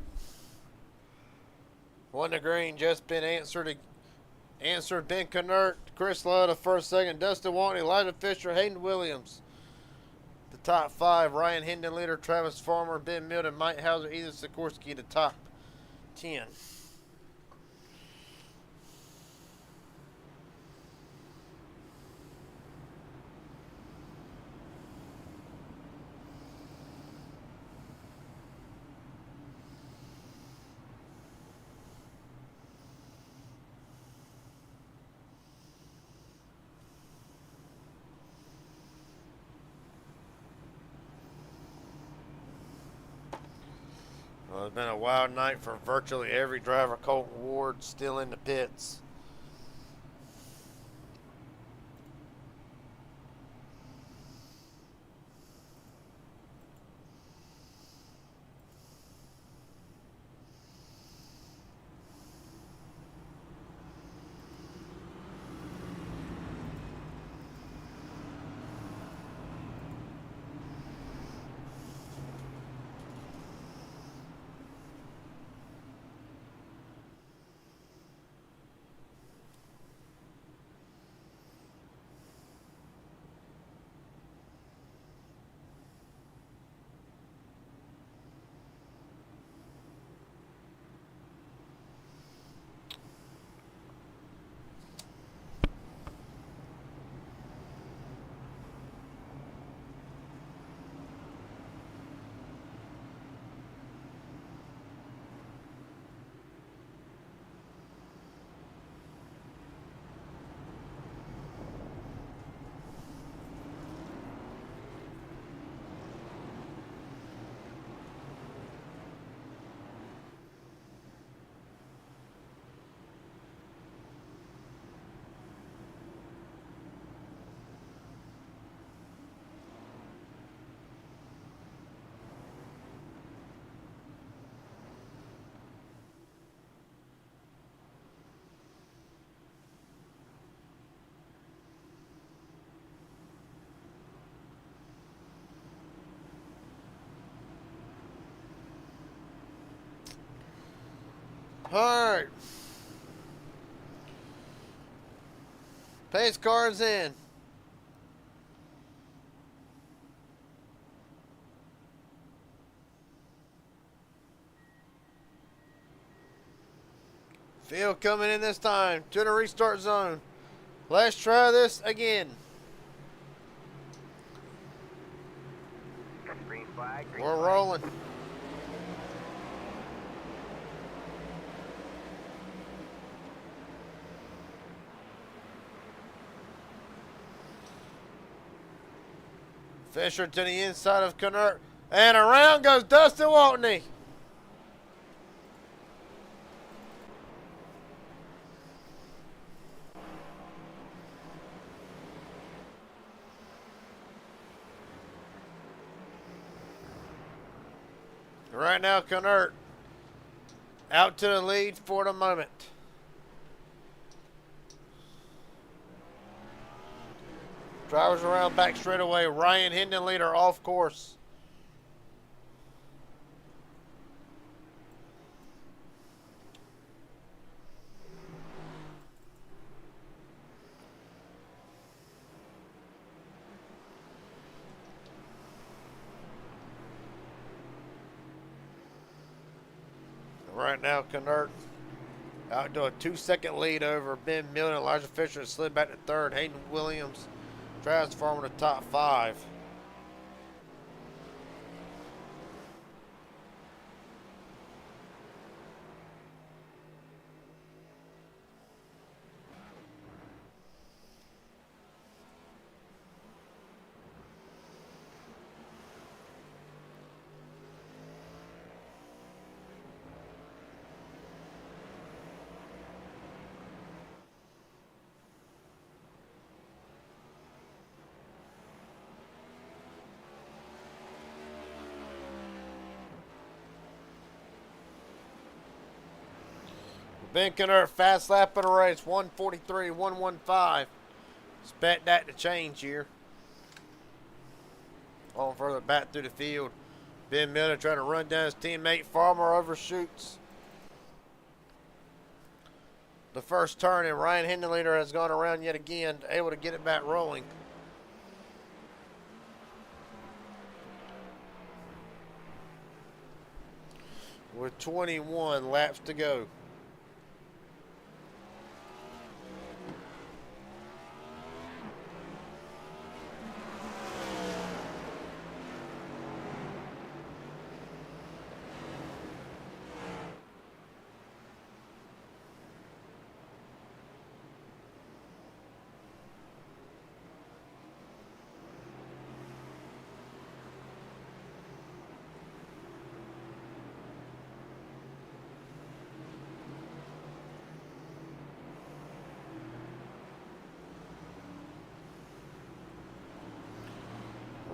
One to green, just been answered. Ben Knert, Chris Love, first, second, Dustin Watney, Elijah Fisher, Hayden Williams. The top 5, Ryan Hendon leader, Travis Farmer, Ben Milton, Mike Hauser, Ethan Sikorsky, the top 10. Well, it's been a wild night for virtually every driver. Colton Ward still in the pits. Alright. Pace car's in. Field coming in this time to the restart zone. Let's try this again. Green flag. We're rolling. Fisher to the inside of Knurt. And around goes Dustin Waltney. Right now, Knurt out to the lead for the moment. Drivers around back straight away. Ryan Hendon leader off course. Right now, Knurt out to a 2-second lead over Ben Milne. Elijah Fisher slid back to third. Hayden Williams transforming the top 5. Ben Knurt, fast lap of the race, 143, 115. Expect that to change here. On further back through the field. Ben Miller trying to run down his teammate. Farmer overshoots the first turn, and Ryan Hindenleader has gone around yet again, able to get it back rolling. With 21 laps to go.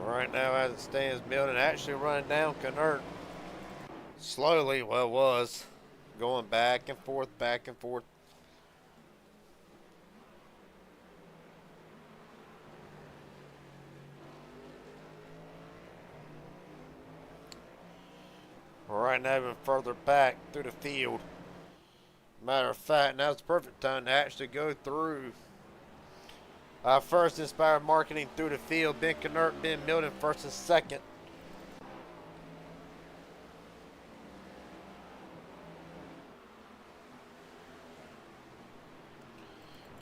Right now, as it stands, Milton actually running down Knurt. Slowly, well, was going back and forth, back and forth. Right now, even further back through the field. Matter of fact, now's the perfect time to actually go through. First Inspired Marketing through the field. Ben Knurt, Ben Milton first and second.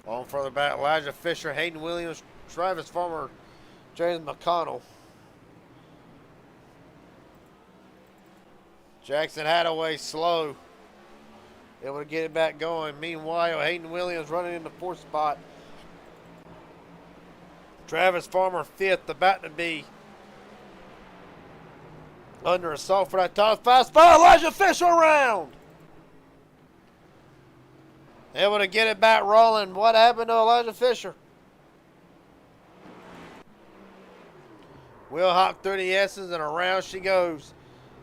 On further back, Elijah Fisher, Hayden Williams, Travis Farmer, James McConnell. Jackson Hadaway slow. Able to get it back going. Meanwhile, Hayden Williams running in the 4th spot. Travis Farmer 5th, about to be under assault for that top 5 spot. Elijah Fisher around. Able to get it back rolling. What happened to Elijah Fisher? Wheel hop through the S's and around she goes.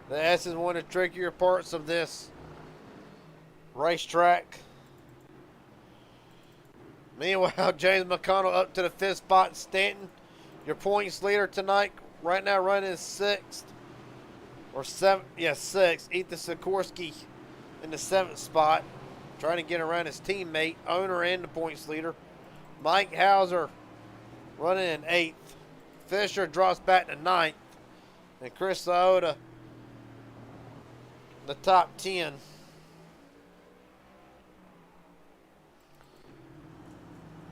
The S is one of the trickier parts of this racetrack. Meanwhile, James McConnell up to the 5th spot. Stanton, your points leader tonight, right now running 6th. Or 7th, yeah, 6th. Ethan Sikorsky in the 7th spot, trying to get around his teammate, owner and the points leader. Mike Hauser running in 8th. Fisher drops back to 9th. And Chris Iota, the top 10.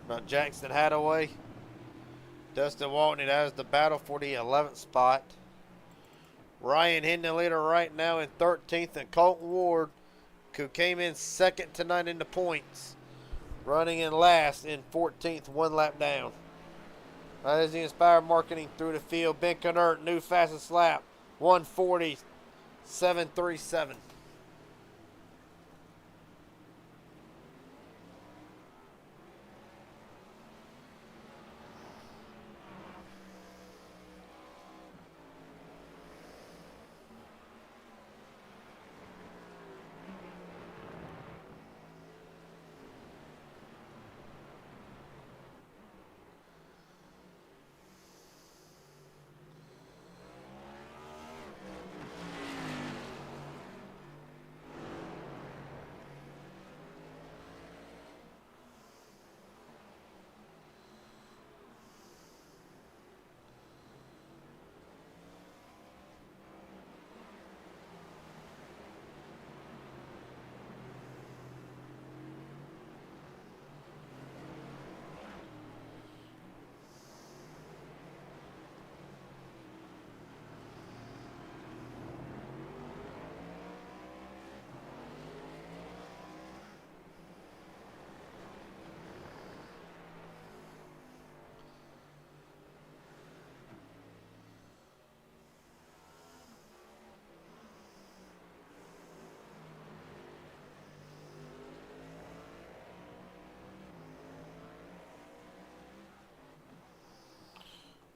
About Jackson Hadaway. Dustin Waltney, that is the battle for the 11th spot. Ryan Hendon leader right now in 13th, and Colton Ward, who came in 2nd tonight in the points, running in last in 14th, 1 lap down. That is the Inspired Marketing through the field. Ben Knert, new fastest lap, 1:40.737.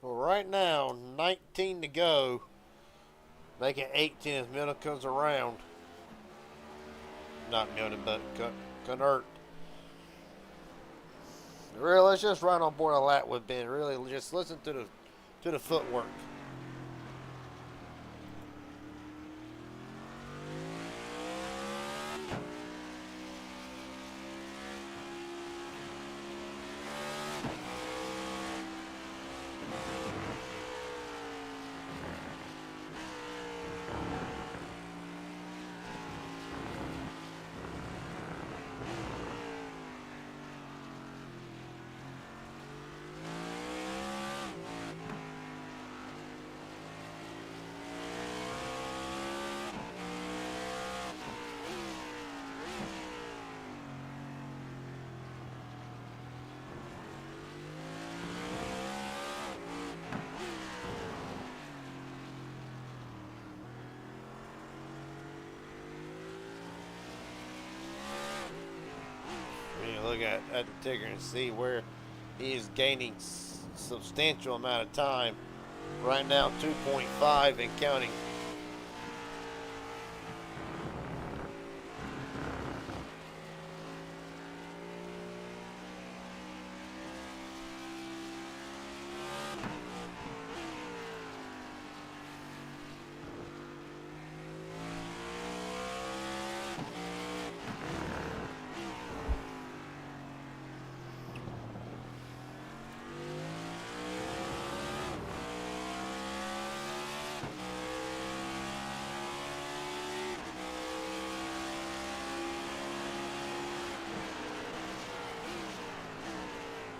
Well, right now, 19 to go. Make it 18 as Milton comes around. Not Milton, but Knert. Really, let's just run on board a lap with Ben. Really, just listen to the footwork. Look at the ticker and see where he is gaining substantial amount of time. Right now, 2.5 and counting.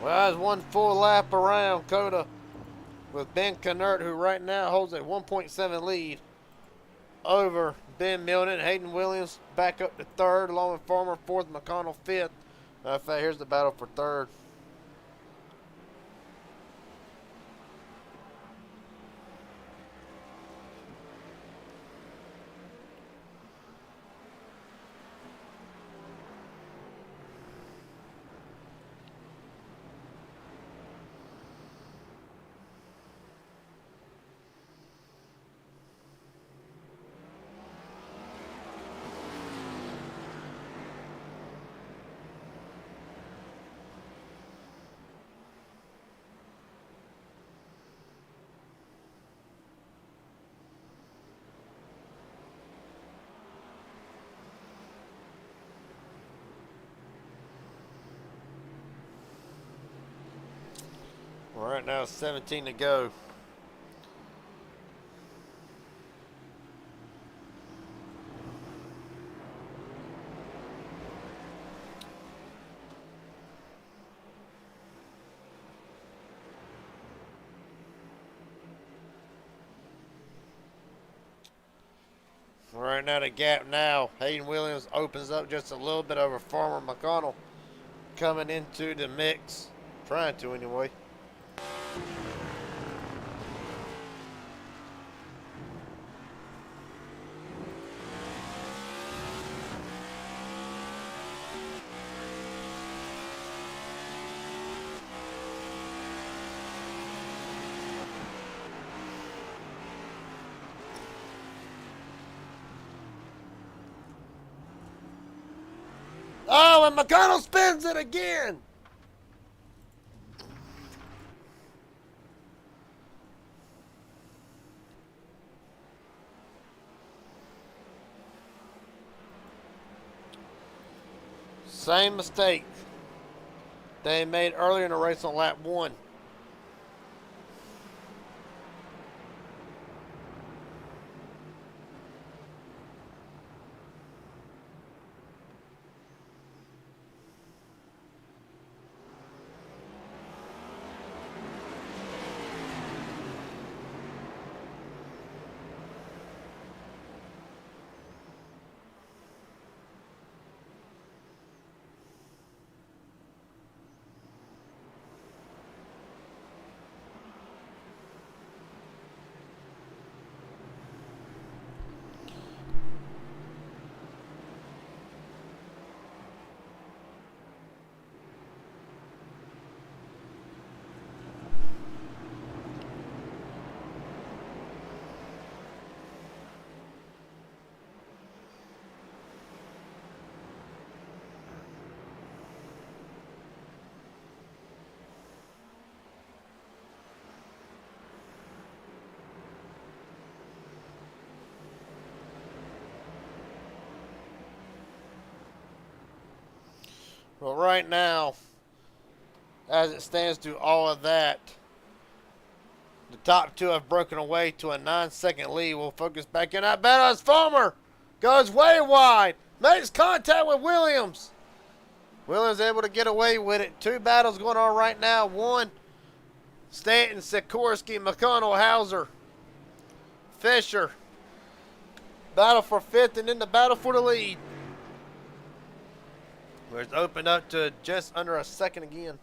Well, that's one full lap around COTA with Ben Knert, who right now holds a 1.7 lead over Ben Milton. Hayden Williams back up to third, along with Farmer fourth, McConnell fifth. In fact, here's the battle for third. Right now, 17 to go. Right now, the gap now. Hayden Williams opens up just a little bit over Farmer McConnell coming into the mix. Trying to, anyway. Oh, and McConnell spins it again. Same mistake they made earlier in the race on lap 1. Well, right now, as it stands through all of that, the top two have broken away to a 9-second lead. We'll focus back in that battle as Fulmer goes way wide, makes contact with Williams. Williams able to get away with it. 2 battles going on right now. 1, Stanton, Sikorsky, McConnell, Hauser, Fisher. Battle for 5th and then the battle for the lead. Where it's opened up to just under a second again.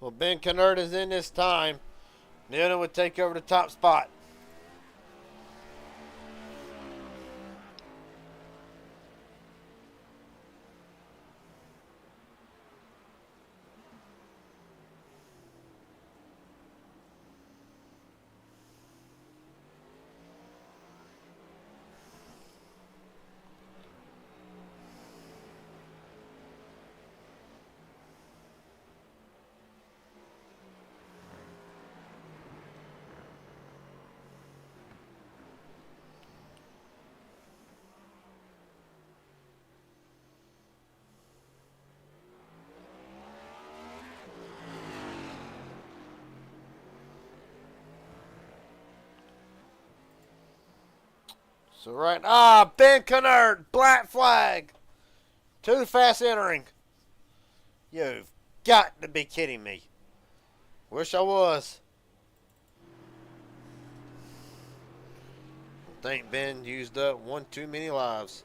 Well, Ben Kennard is in this time. Newton would take over the top spot. So Ben Kennard, black flag. Too fast entering. You've got to be kidding me. Wish I was. I think Ben used up one too many lives.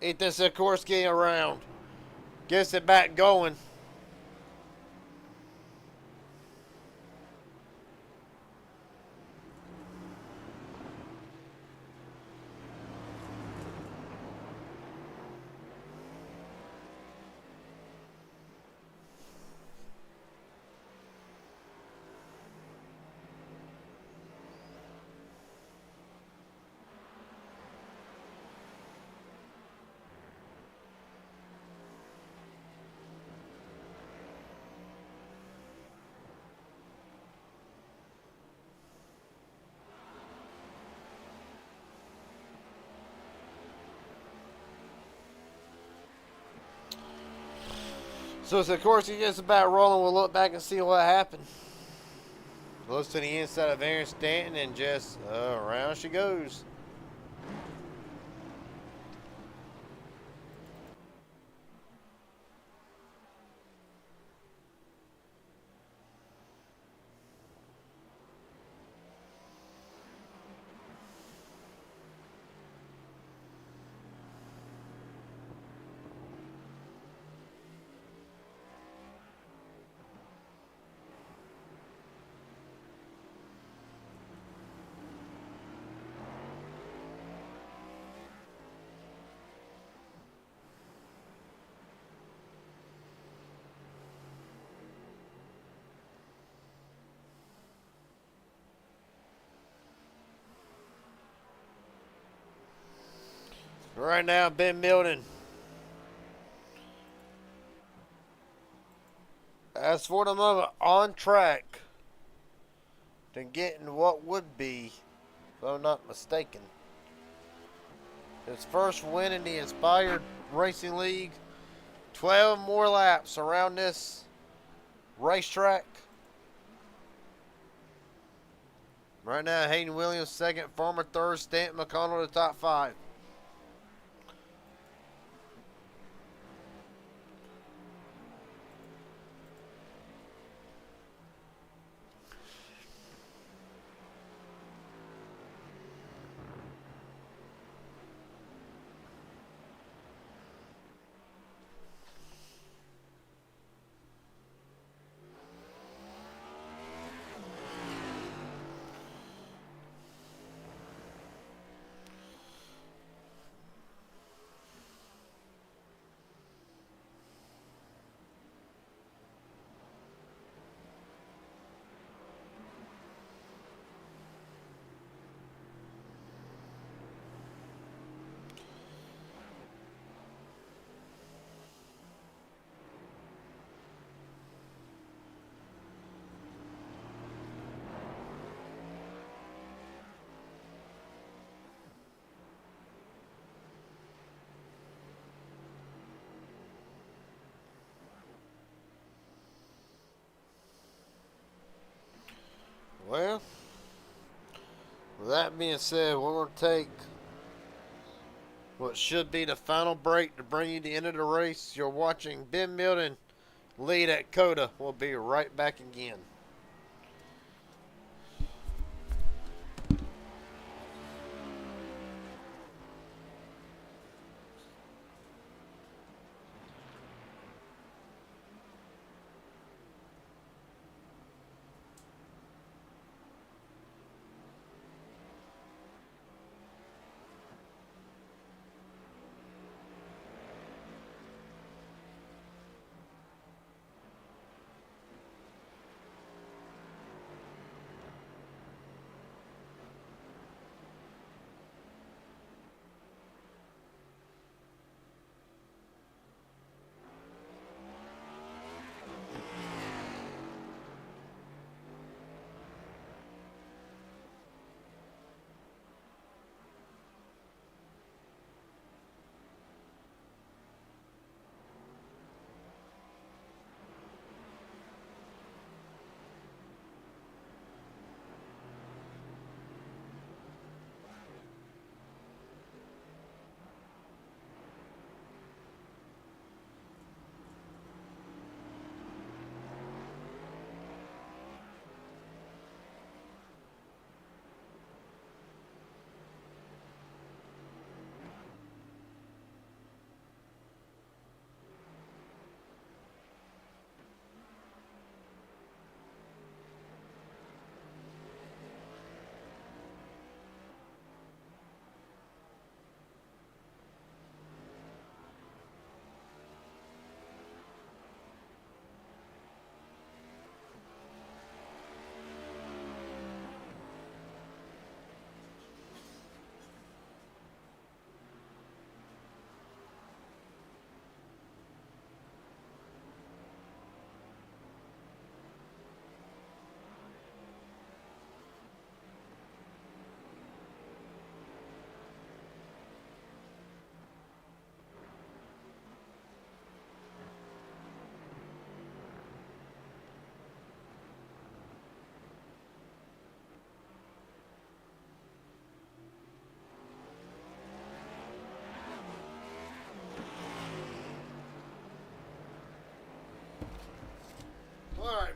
Ethan Sikorsky around. Gets it back going. So, of course, he gets about rolling. We'll look back and see what happened. Looks to the inside of Aaron Stanton and just around she goes. Right now, Ben Milden. As for the moment, on track to getting what would be, if I'm not mistaken, his first win in the Inspired Racing League. 12 more laps around this racetrack. Right now, Hayden Williams second, Farmer third, Stanton McConnell the top 5. Well, with that being said, we're going to take what should be the final break to bring you to the end of the race. You're watching Ben Milden lead at COTA. We'll be right back again.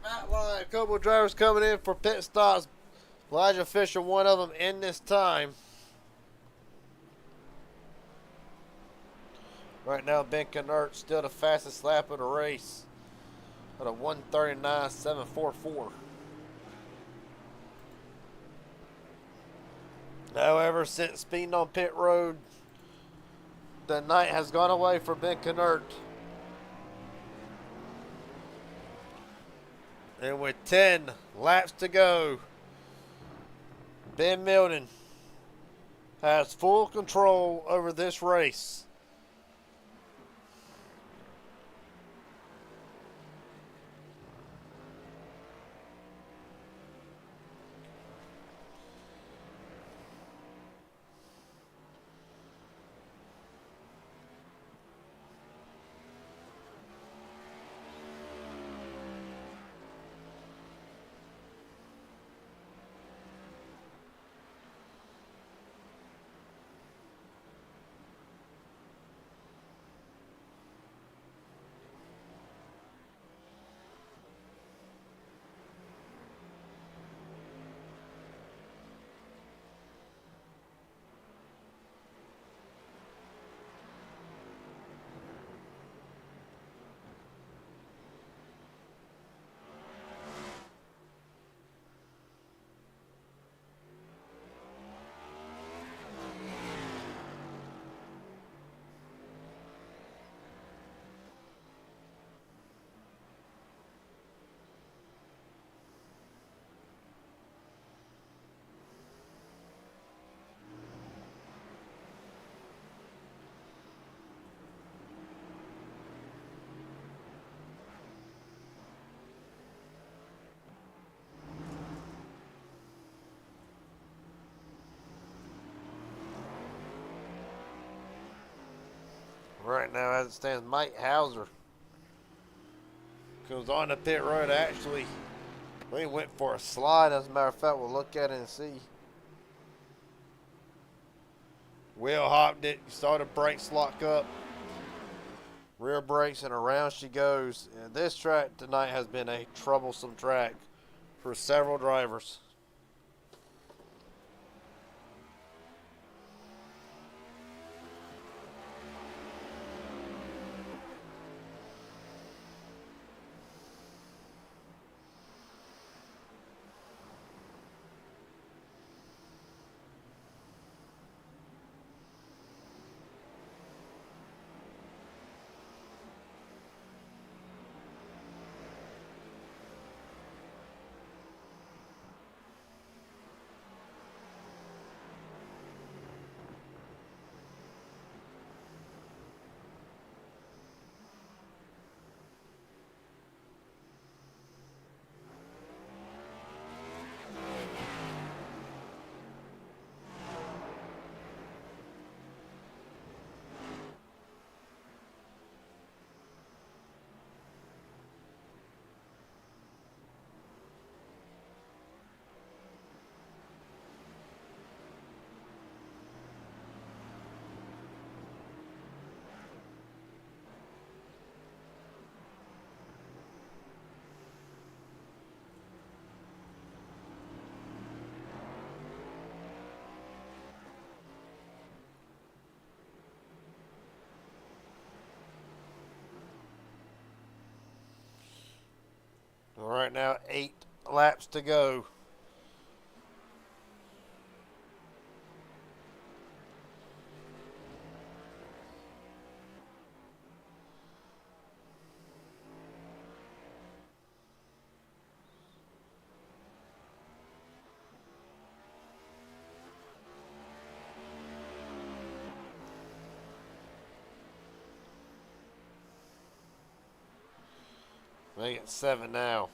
Matt line. A couple of drivers coming in for pit stops. Elijah Fisher, one of them, in this time. Right now, Ben Knert still the fastest lap of the race at a 1:39.744. However, since speeding on pit road, the night has gone away for Ben Knert. And with 10 laps to go, Ben Milden has full control over this race. Right now, as it stands, Mike Hauser goes on the pit road. Actually, we went for a slide. As a matter of fact, we'll look at it and see. Will hopped it. Saw the brakes lock up. Rear brakes, and around she goes. And this track tonight has been a troublesome track for several drivers. All right, now 8 laps to go. Make it 7 now.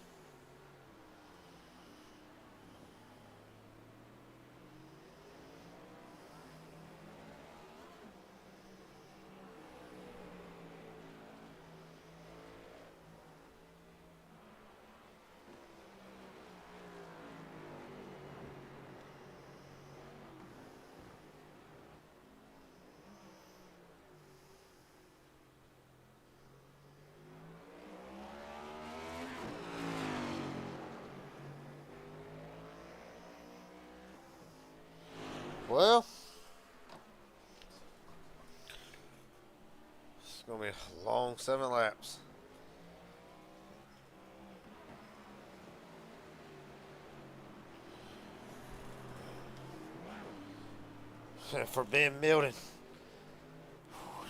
Well, it's going to be a long 7 laps. For Ben Milton,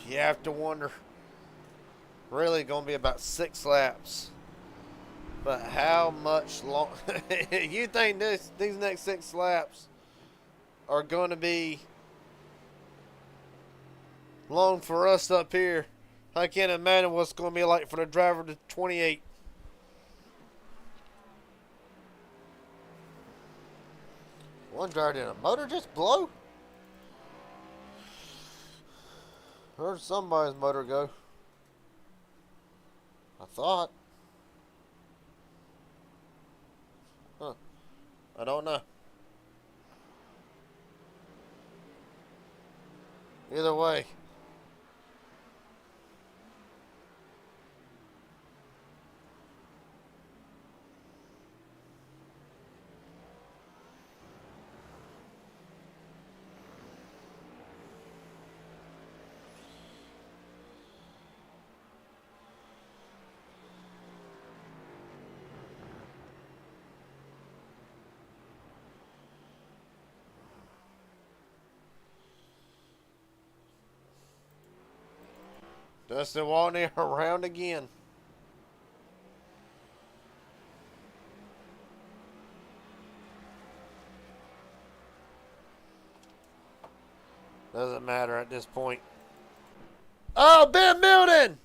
you have to wonder, really going to be about 6 laps. But how much long? You think these next 6 laps are going to be long for us up here? I can't imagine what's going to be like for the driver to 28. One driver, did a motor just blow? Heard somebody's motor go. I thought. Huh. I don't know. Either way. Dustin Walney around again. Doesn't matter at this point. Oh, Ben Milton!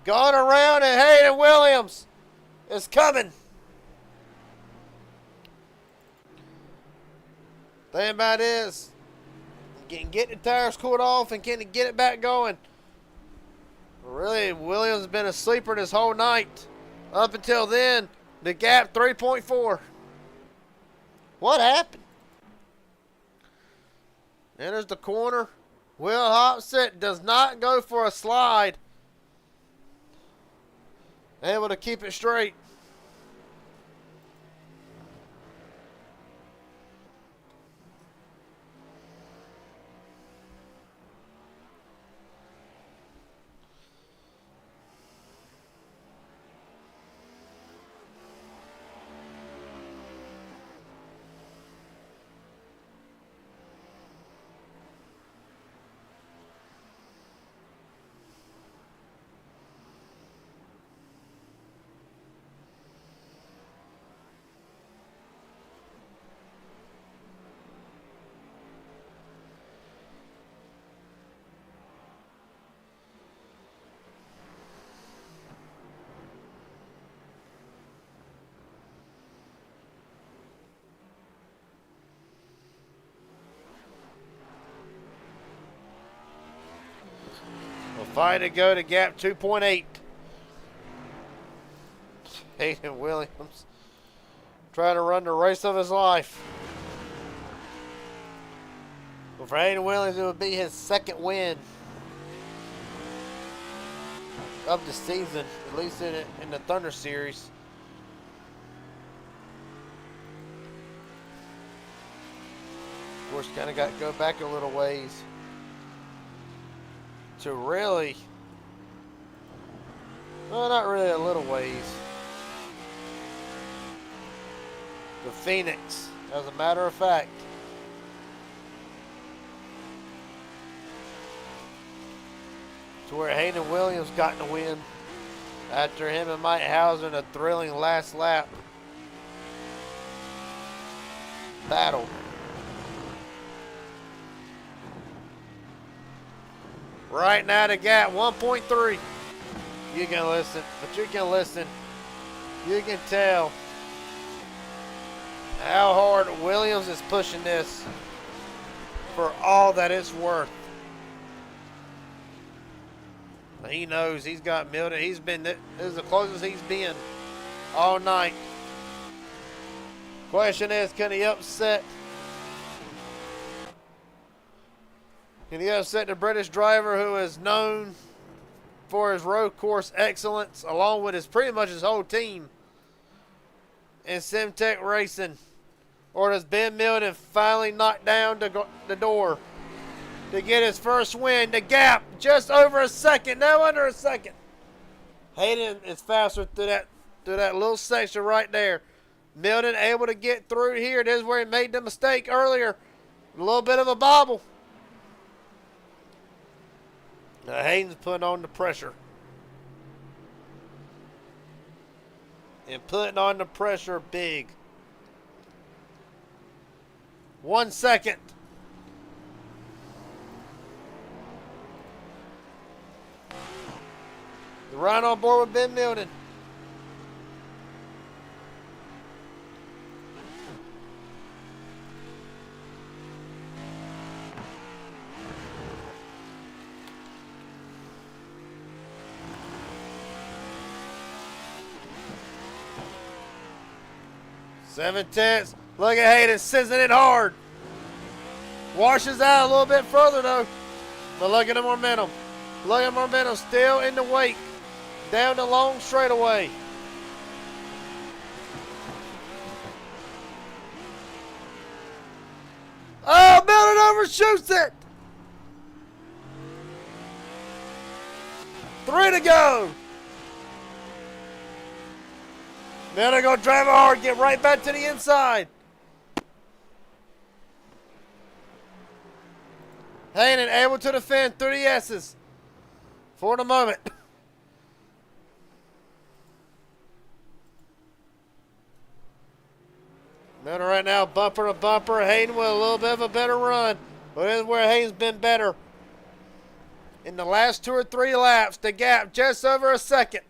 Gone around and Hayden Williams is coming. Thing about it is, get the tires cooled off and get it back going. Really, Williams has been a sleeper this whole night. Up until then, the gap 3.4. What happened? Enters the corner. Will Hopset does not go for a slide. Able to keep it straight. Fight to go to gap 2.8. Hayden Williams trying to run the race of his life. Well, for Hayden Williams, it would be his 2nd win of the season, at least in the Thunder Series. Of course, kind of got to go back a little ways to really, well, not really a little ways, to Phoenix, as a matter of fact. To where Hayden Williams got the win after him and Mike Hauser in a thrilling last lap battle. Right now the gap 1.3. You can listen, but you can listen. You can tell how hard Williams is pushing this for all that it's worth. He knows he's got Milton. He's been, this is the closest he's been all night. Question is, can he upset? Can he upset the British driver who is known for his road course excellence, along with pretty much his whole team in Simtech Racing? Or does Ben Milton finally knock down the door to get his first win? The gap just over a second, no under a second. Hayden is faster through that little section right there. Milton able to get through here. This is where he made the mistake earlier. A little bit of a bobble. Now Hayden's putting on the pressure. And putting on the pressure big. 1 second. Right on board with Ben Milton. Seven tenths. Look at Hayden sizzling it hard. Washes out a little bit further though. But look at the momentum. Look at the momentum still in the wake. Down the long straightaway. Oh, Milton overshoots it. 3 to go. Milton gonna drive it hard, get right back to the inside. Hayden able to defend through the S's for the moment. Milton right now bumper to bumper. Hayden with a little bit of a better run. But this is where Hayden's been better. In the last 2 or 3 laps, the gap just over a second.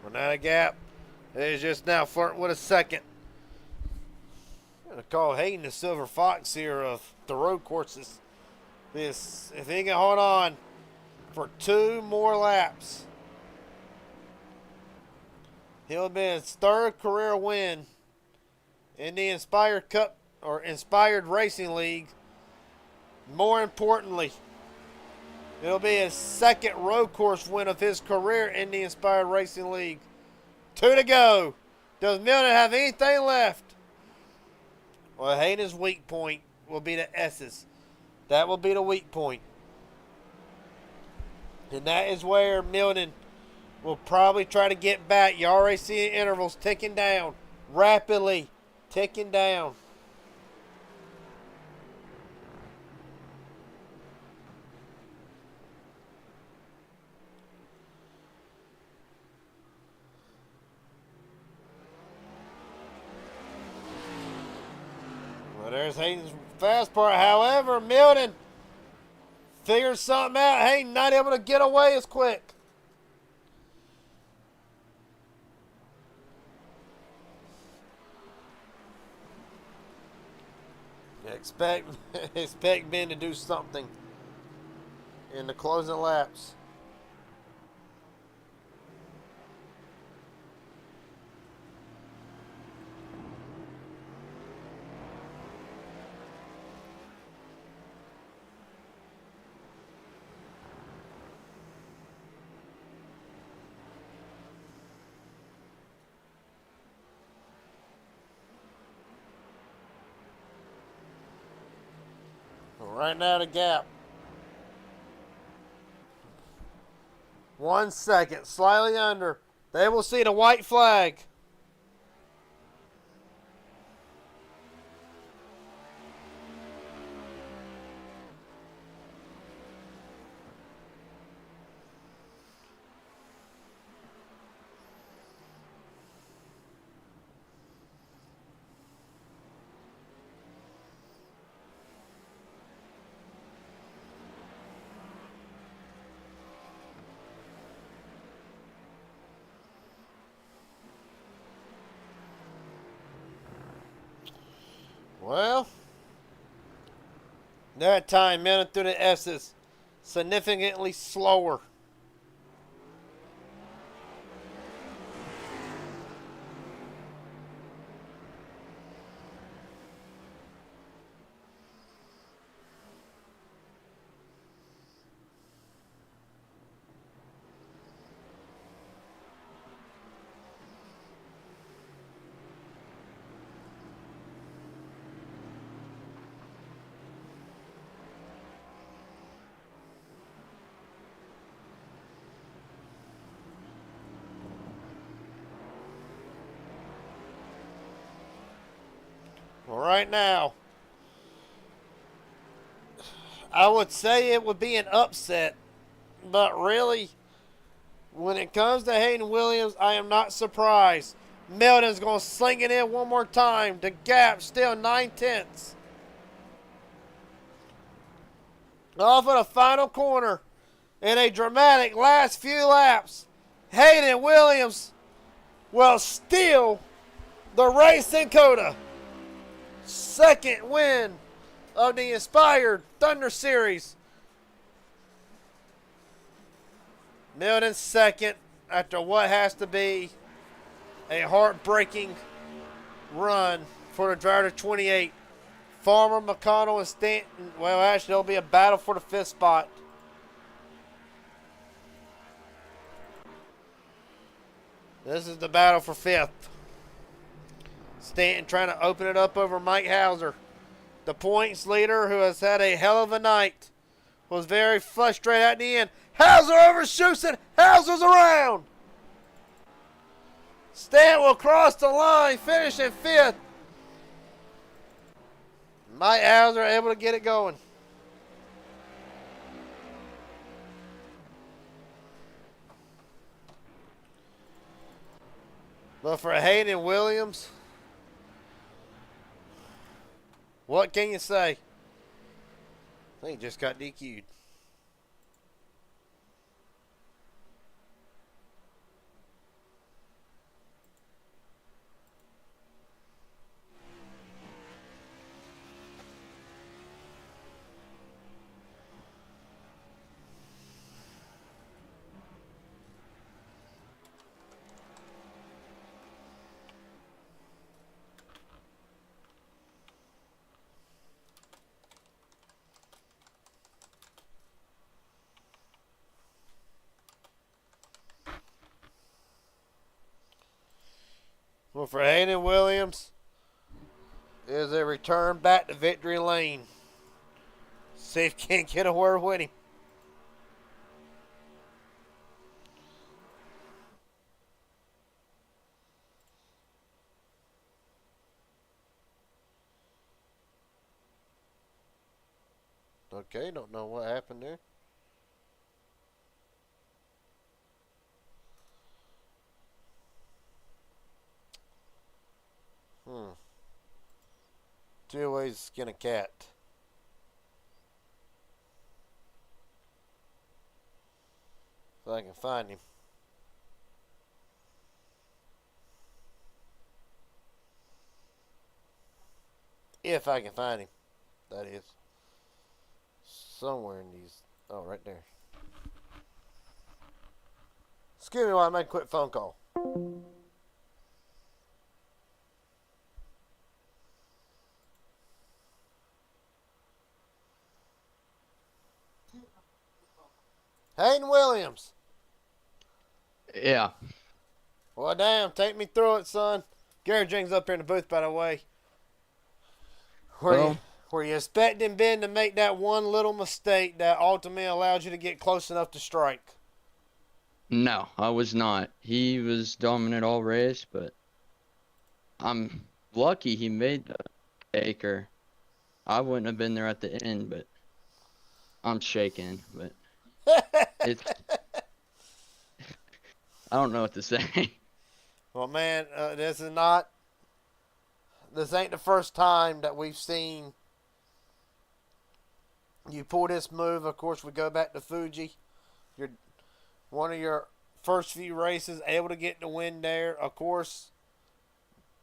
Well, now the gap is just now flirting with a second. I'm going to call Hayden the silver fox here of the road courses. If he can hold on for 2 more laps, he'll be his 3rd career win in the Inspired Cup or Inspired Racing League. More importantly, it'll be his 2nd road course win of his career in the Inspired Racing League. 2 to go. Does Milton have anything left? Well, Hayden's weak point will be the S's. That will be the weak point. And that is where Milton will probably try to get back. You already see intervals ticking down. Rapidly ticking down. Well, there's Hayden's fast part. However, Milton figures something out. Hayden not able to get away as quick. Expect Ben to do something in the closing laps. Right now the gap. 1 second, slightly under. They will see the white flag. Well, That time, Milton through the S's, significantly slower. Well, right now, I would say it would be an upset, but really, when it comes to Hayden Williams, I am not surprised. Milton's going to sling it in one more time. The gap still 9/10. Off of the final corner in a dramatic last few laps, Hayden Williams will steal the race in COTA. Second win of the Inspired Thunder Series. Milton second after what has to be a heartbreaking run for the driver 28. Farmer, McConnell, and Stanton. Well, actually, there'll be a battle for the 5th spot. This is the battle for 5th. Stanton trying to open it up over Mike Hauser. The points leader, who has had a hell of a night, was very frustrated at the end. Hauser overshoots it. Hauser's around. Stanton will cross the line, finish in 5th. Mike Hauser able to get it going. But for Hayden Williams, what can you say? I think he just got DQ'd. Well, for Hayden Williams, is a return back to victory lane. See if he can't get a word with him. Okay, don't know what happened there. Two ways to skin a cat. If I can find him. If I can find him, that is. Somewhere in these. Oh, right there. Excuse me while I make a quick phone call. Hayden Williams. Yeah. Well, damn, take me through it, son. Gary Jenkins up here in the booth, by the way. Were you expecting Ben to make that one little mistake that ultimately allowed you to get close enough to strike? No, I was not. He was dominant all race, but I'm lucky he made the acre. I wouldn't have been there at the end, but I'm shaking, but it's I don't know what to say. Well, man, this ain't the first time that we've seen you pull this move. Of course, we go back to Fuji. You're one of your first few races, able to get the win there. Of course,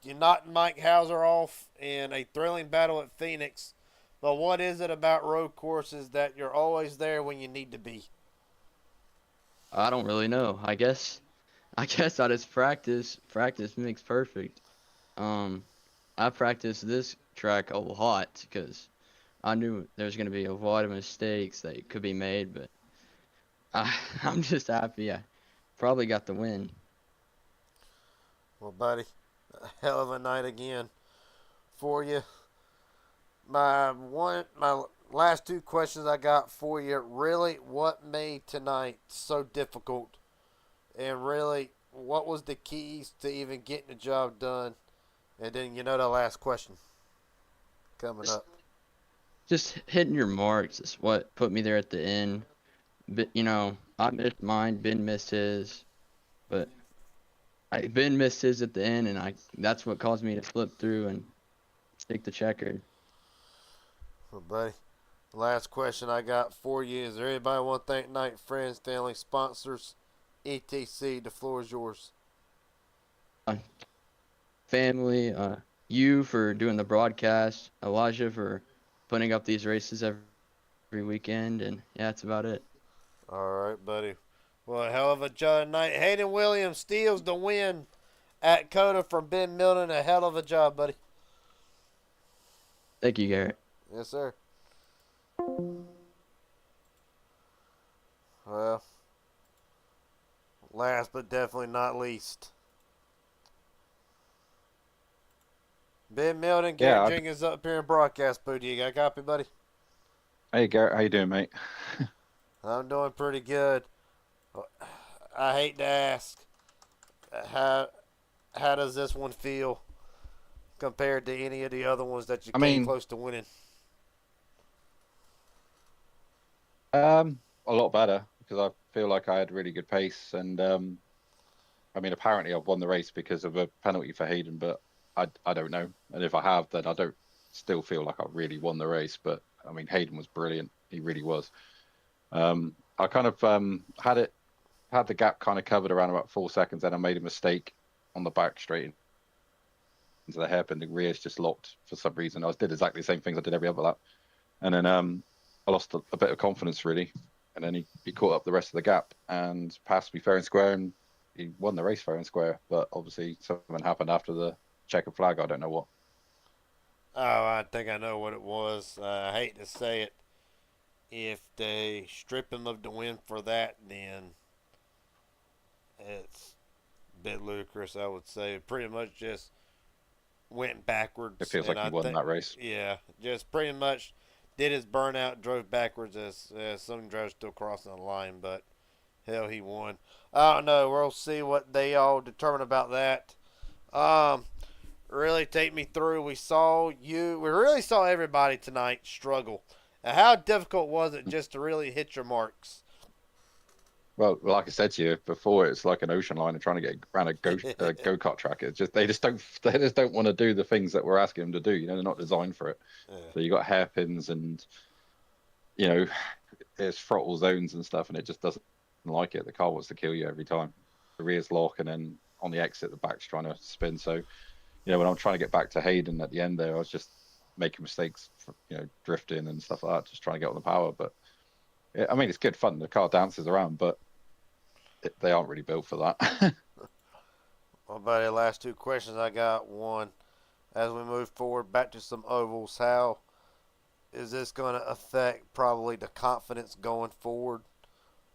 you knocked Mike Hauser off in a thrilling battle at Phoenix. But what is it about road courses that you're always there when you need to be? I don't really know. I guess I just practice. Practice makes perfect. Um, I practiced this track a lot because I knew there was gonna be a lot of mistakes that could be made, but I'm just happy I probably got the win. Well, buddy, a hell of a night again for you. My last two questions I got for you. Really, what made tonight so difficult? And really, what was the keys to even getting the job done? And then the last question coming up. Just hitting your marks is what put me there at the end. But I missed mine, Ben missed his, but Ben missed his at the end, and that's what caused me to slip through and stick the checker. Well, buddy, last question I got for you. Is there anybody want to thank tonight? Friends, family, sponsors, etc. The floor is yours. Family, you for doing the broadcast, Elijah for putting up these races every weekend, and yeah, that's about it. All right, buddy. Well, a hell of a job tonight. Hayden Williams steals the win at COTA from Ben Milton. A hell of a job, buddy. Thank you, Garrett. Yes, sir. Well, last but definitely not least, Ben Milton, Garrett Jenkins up here in broadcast booth. You got a copy, buddy? Hey Garrett, how you doing, mate? I'm doing pretty good. I hate to ask, how does this one feel compared to any of the other ones that you came close to winning? A lot better because I feel like I had really good pace, and apparently I've won the race because of a penalty for Hayden, but I don't know. And if I have, then I don't still feel like I really won the race. But I mean, Hayden was brilliant. He really was. I kind of had the gap kind of covered around about 4 seconds, then I made a mistake on the back straight into the hairpin. The rear's just locked for some reason. I did exactly the same things I did every other lap, and then I lost a bit of confidence really, and then he caught up the rest of the gap and passed me fair and square, and he won the race fair and square. But obviously something happened after the checkered flag. I don't know what. Oh, I think I know what it was. I hate to say it. If they strip him of the win for that, then it's a bit ludicrous, I would say. Pretty much just went backwards. It feels like he won that race. Yeah, just pretty much did his burnout, drove backwards as some drove still crossing the line, but hell, he won. I don't know. We'll see what they all determine about that. Really take me through. We really saw everybody tonight struggle. Now, how difficult was it just to really hit your marks? Well, like I said to you before, it's like an ocean liner trying to get around a go-kart track. It's just they just don't want to do the things that we're asking them to do. They're not designed for it. Yeah. So you got hairpins and it's throttle zones and stuff, and it just doesn't like it. The car wants to kill you every time. The rear's lock, and then on the exit, the back's trying to spin. So when I'm trying to get back to Hayden at the end there, I was just making mistakes, drifting and stuff like that, just trying to get on the power. But it's good fun. The car dances around, but they aren't really built for that. Well, buddy, last two questions I got. One, as we move forward back to some ovals, how is this going to affect probably the confidence going forward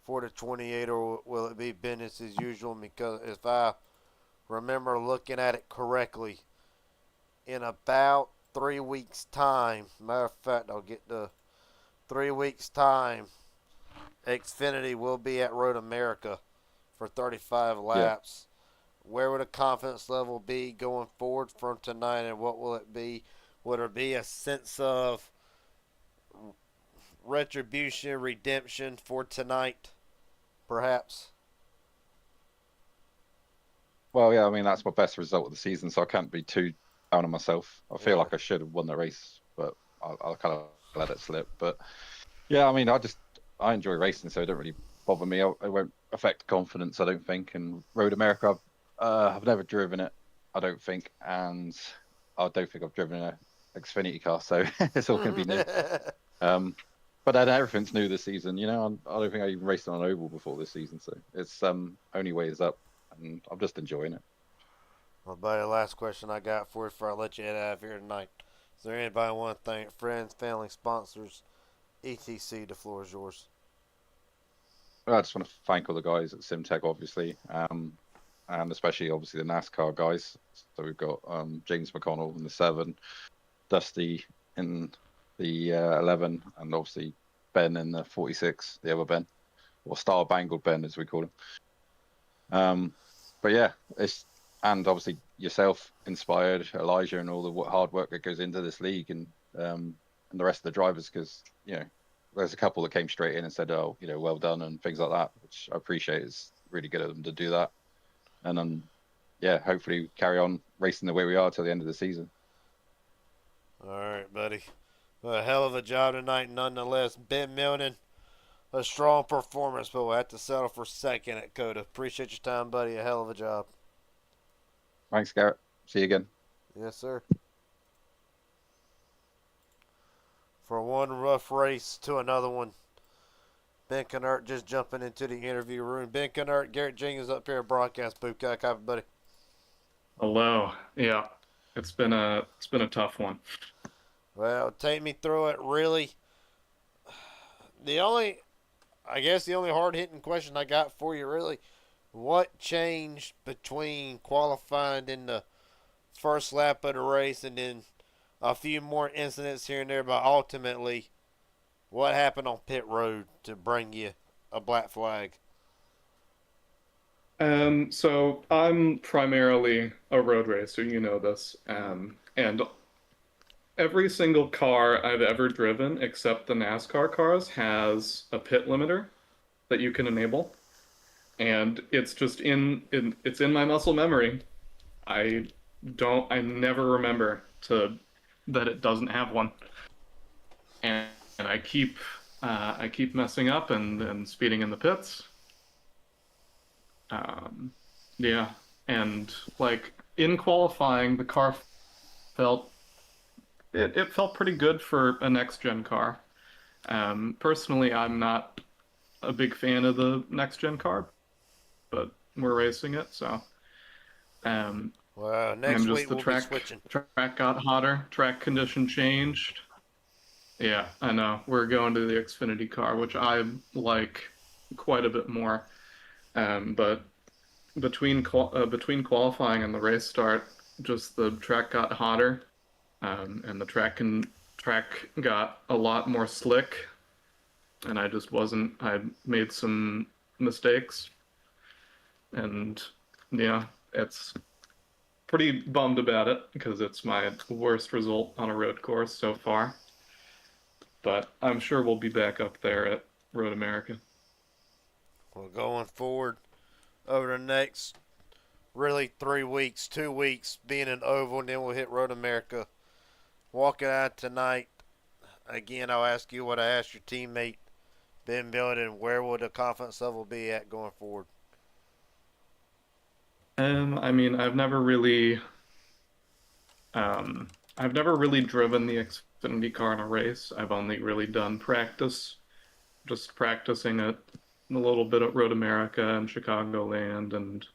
for the 28, or will it be business as usual? Because if I remember looking at it correctly, in about 3 weeks' time, matter of fact, I'll get the 3 weeks' time, Xfinity will be at Road America for 35 laps. Yeah. Where would the confidence level be going forward from tonight, and what will it be? Would there be a sense of retribution, redemption for tonight, perhaps? Well, yeah, that's my best result of the season, so I can't be too down on myself. I feel like I should have won the race, but I'll kind of let it slip. But yeah, I enjoy racing, so it don't really bother me. It won't affect confidence, I don't think. And Road America, I've never driven it, I don't think, and I don't think I've driven Xfinity car, so it's all going to be new. But then everything's new this season. You know, I don't think I even raced on an oval before this season, so it's only ways up, and I'm just enjoying it. Well, buddy, last question I got for you before I let you head out of here tonight. Is there anybody want to thank friends, family, sponsors, etc.? The floor is yours. Well, I just want to thank all the guys at SimTech, obviously, and especially obviously the NASCAR guys. So we've got James McConnell in the 7, Dusty in the 11, and obviously Ben in the 46, the other Ben, or Star Bangled Ben as we call him. But yeah, and obviously yourself, Inspired, Elijah, and all the hard work that goes into this league, and the rest of the drivers, because there's a couple that came straight in and said, "Oh, well done," and things like that, which I appreciate. It's really good of them to do that, and hopefully carry on racing the way we are till the end of the season. All right, buddy. Well, a hell of a job tonight, nonetheless. Ben Milnen, a strong performance, but we'll have to settle for second at COTA. Appreciate your time, buddy. A hell of a job. Thanks, Garrett. See you again. Yes, sir. For one rough race to another one. Ben Kennert just jumping into the interview room. Ben Kennert, Garrett Jenkins up here at broadcast booth. Copy, buddy. Hello. Yeah, it's been a tough one. Well, take me through it. Really, the only hard-hitting question I got for you, really, what changed between qualifying in the first lap of the race and then a few more incidents here and there, but ultimately, what happened on pit road to bring you a black flag? So I'm primarily a road racer, you know this, and every single car I've ever driven, except the NASCAR cars, has a pit limiter that you can enable, and it's just it's in my muscle memory. I never remember that it doesn't have one, and I keep messing up and speeding in the pits. And like in qualifying, the car felt pretty good for a next gen car. Personally, I'm not a big fan of the next gen car, but we're racing it, so. Well, next week we'll be switching. Track got hotter, track condition changed. Yeah, I know. We're going to the Xfinity car, which I like quite a bit more. But between qualifying and the race start, just the track got hotter, and the track got a lot more slick, and I made some mistakes, and yeah, it's pretty bummed about it because it's my worst result on a road course so far. But I'm sure we'll be back up there at Road America. Well, going forward over the next really 3 weeks, 2 weeks being an oval, and then we'll hit Road America. Walking out tonight, again, I'll ask you what I asked your teammate, Ben Milnen, where will the confidence level be at going forward? I mean, I've never really driven the Xfinity car in a race. I've only really done practice, just practicing it a little bit at Road America and Chicagoland and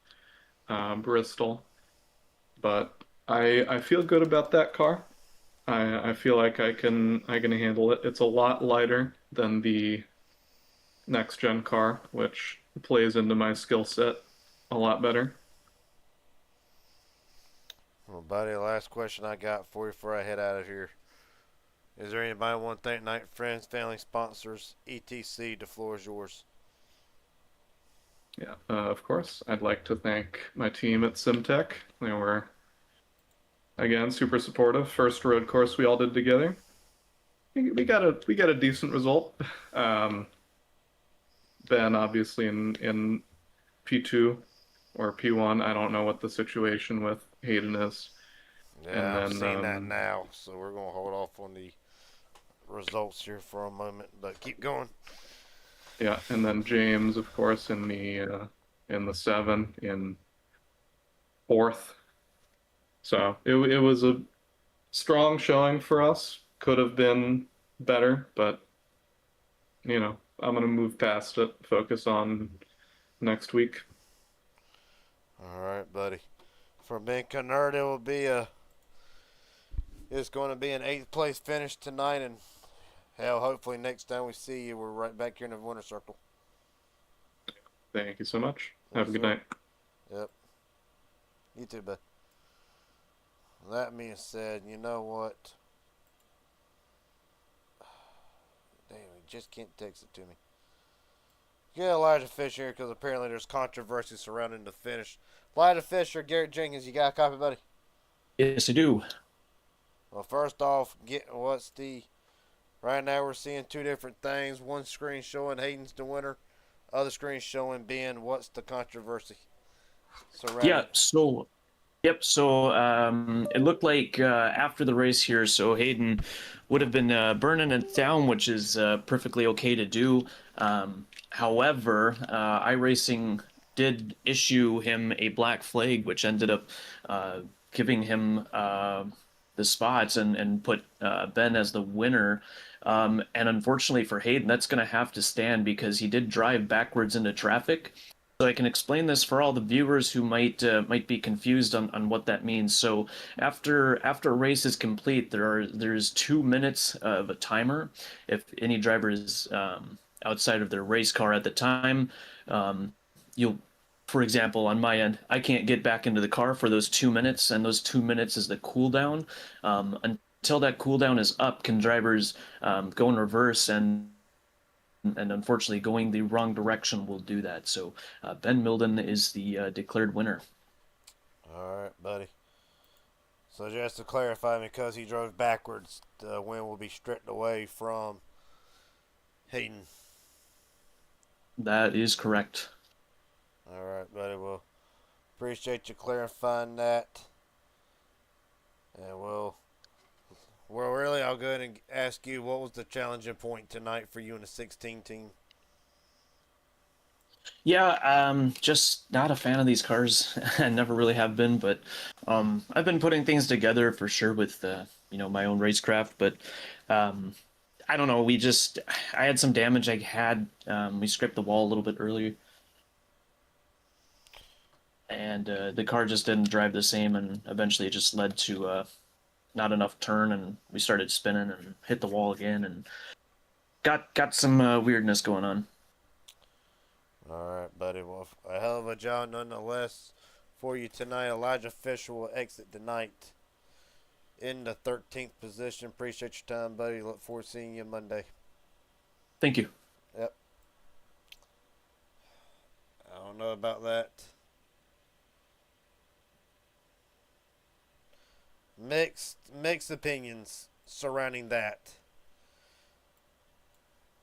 Bristol. But I feel good about that car. I feel like I can handle it. It's a lot lighter than the next gen car, which plays into my skill set a lot better. Well, buddy, the last question I got for you before I head out of here. Is there anybody want to thank tonight? Friends, family, sponsors, etc.? The floor is yours. Yeah, of course. I'd like to thank my team at SimTech. They were, again, super supportive. First road course we all did together. We got a decent result. Ben, obviously, in P2 or P1. I don't know what the situation with Hayden is. Yeah, I'm seeing that now, so we're going to hold off on the results here for a moment, but keep going. Yeah, and then James, of course, in the 7 in 4th. So it was a strong showing for us. Could have been better, but I'm gonna move past it. Focus on next week. All right, buddy. For Ben Kennard, it's going to be an 8th place finish tonight, and hell, hopefully next time we see you, we're right back here in the winner circle. Thank you so much. Yes, Have a good sir. night. Yep. You too, bud. That being said, you know what? Damn, he just can't text it to me. Get Elijah Fisher here because apparently there's controversy surrounding the finish. Elijah Fisher, Garrett Jenkins, you got a copy, buddy? Yes, I do. Well, first off, right now we're seeing two different things. One screen showing Hayden's the winner. Other screen showing Ben. What's the controversy surrounding? Yeah, so it looked like after the race here, so Hayden would have been burning it down, which is perfectly okay to do. However, iRacing did issue him a black flag, which ended up giving him the spots and put Ben as the winner. And unfortunately for Hayden, that's going to have to stand because he did drive backwards into traffic. So I can explain this for all the viewers who might be confused on what that means. So after a race is complete, there's 2 minutes of a timer. If any driver is outside of their race car at the time, for example, on my end, I can't get back into the car for those 2 minutes, and those 2 minutes is the cooldown. Until that cooldown is up, can drivers go in reverse and unfortunately going the wrong direction will do that. So Ben Milden is the declared winner. All right, buddy. So just to clarify, because he drove backwards, the win will be stripped away from Hayden. That is correct. All right, buddy. Well, appreciate you clarifying that. And I'll go ahead and ask you, what was the challenging point tonight for you and the 16 team? Yeah, just not a fan of these cars. I never really have been, but I've been putting things together for sure with my own racecraft. But I don't know. I had some damage. We scraped the wall a little bit earlier, and the car just didn't drive the same, and eventually it just led to not enough turn, and we started spinning and hit the wall again, and got some weirdness going on. All right, buddy. Well, a hell of a job nonetheless for you tonight. Elijah Fisher will exit tonight in the 13th position. Appreciate your time, buddy. Look forward to seeing you Monday. Thank you. Yep. I don't know about that. Mixed opinions surrounding that.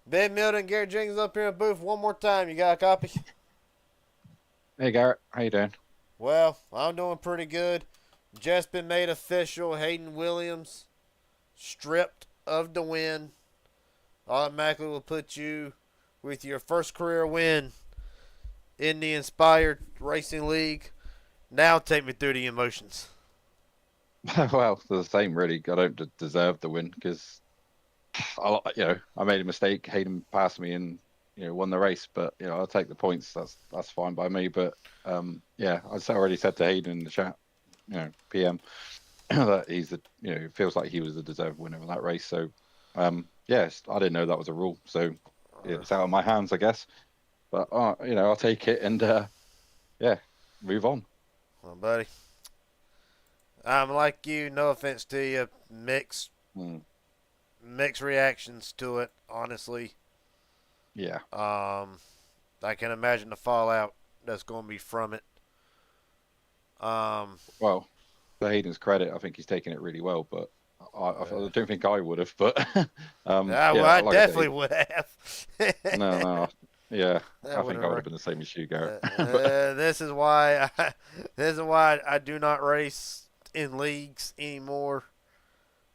Ben Milden, Garrett Jenkins up here in the booth one more time. You got a copy? Hey Garrett, how you doing? Well, I'm doing pretty good. Just been made official. Hayden Williams stripped of the win. Automatically will put you with your first career win in the Inspired Racing League. Now take me through the emotions. Well, the same really. I don't deserve the win because I made a mistake. Hayden passed me and won the race. But I'll take the points. That's fine by me. But I already said to Hayden in the chat, PM, that it feels like he was the deserved winner of that race. So yes, I didn't know that was a rule. So it's out of my hands, I guess. But I'll take it and move on. Well, buddy, I'm like you. No offense to you. Mixed reactions to it, honestly. Yeah. I can imagine the fallout that's going to be from it. Well, to Hayden's credit, I think he's taken it really well, but I don't think I would have. But I definitely would have. No. Yeah, I think I would have been the same as you, Garrett. This is why I do not race in leagues anymore,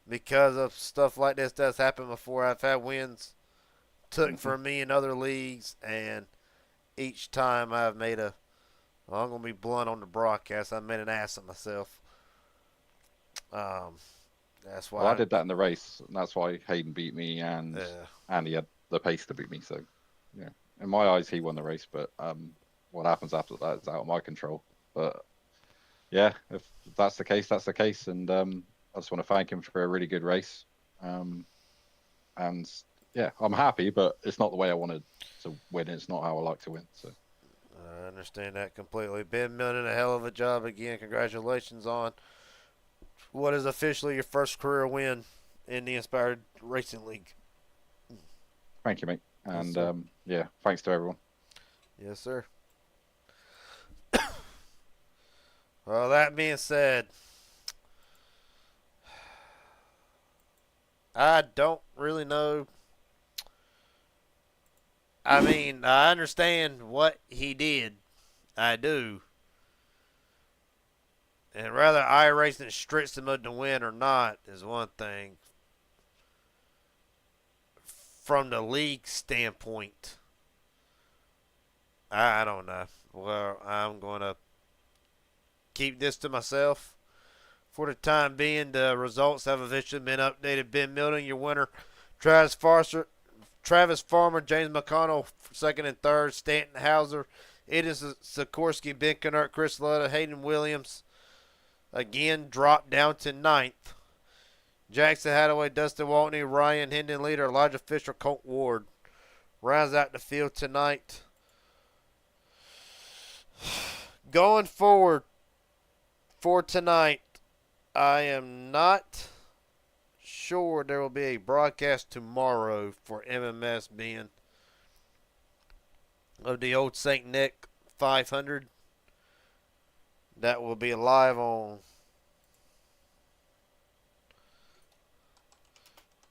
because of stuff like this that's happened before. I've had wins took from me in other leagues, and each time I've made I'm going to be blunt on the broadcast, I made an ass of myself. That's Well, I why. did that in the race, and that's why Hayden beat me, and Yeah. he had the pace to beat me. So, yeah, in my eyes, he won the race. But what happens after that is out of my control. But yeah, if that's the case, that's the case. And I just want to thank him for a really good race. And yeah, I'm happy, but it's not the way I wanted to win. It's not how I like to win. So I understand that completely. Ben Milton, a hell of a job again. Congratulations on what is officially your first career win in the Inspired Racing League. thank you, mate. Yes, And sir. yeah, thanks to everyone. Yes, sir. Well, that being said, I don't really know. I mean, I understand what he did. I do. And whether iRacing strips him of the win or not is one thing. From the league standpoint, I don't know. Well, I'm going to keep this to myself. For the time being, the results have officially been updated. Ben Milton, your winner. Travis Farmer, James McConnell, second and third. Stanton Hauser, Aiden Sikorsky, Ben Kennert, Chris Lutta, Hayden Williams, again dropped down to ninth. Jackson Hadaway, Dustin Waltney, Ryan Hendon leader, Elijah Fisher, Colt Ward. Rounds out the field tonight. Going forward for tonight, I am not sure there will be a broadcast tomorrow for MMS being of the old St. Nick 500. That will be live on.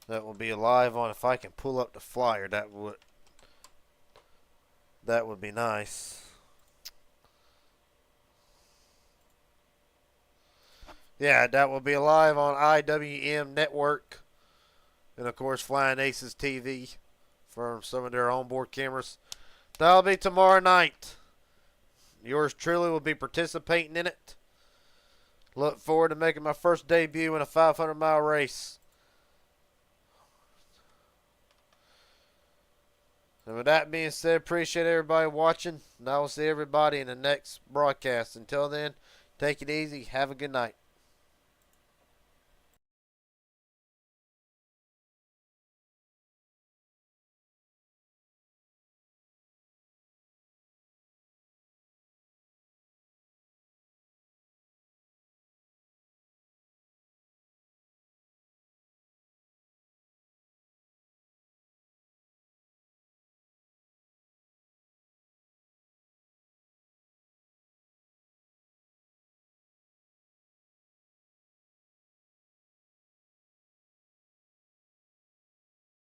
That will be live on. If I can pull up the flyer, that would be nice. Yeah, that will be live on IWM Network. And, of course, Flying Aces TV from some of their onboard cameras. That'll be tomorrow night. Yours truly will be participating in it. Look forward to making my first debut in a 500-mile race. And with that being said, appreciate everybody watching. And I will see everybody in the next broadcast. Until then, take it easy. Have a good night.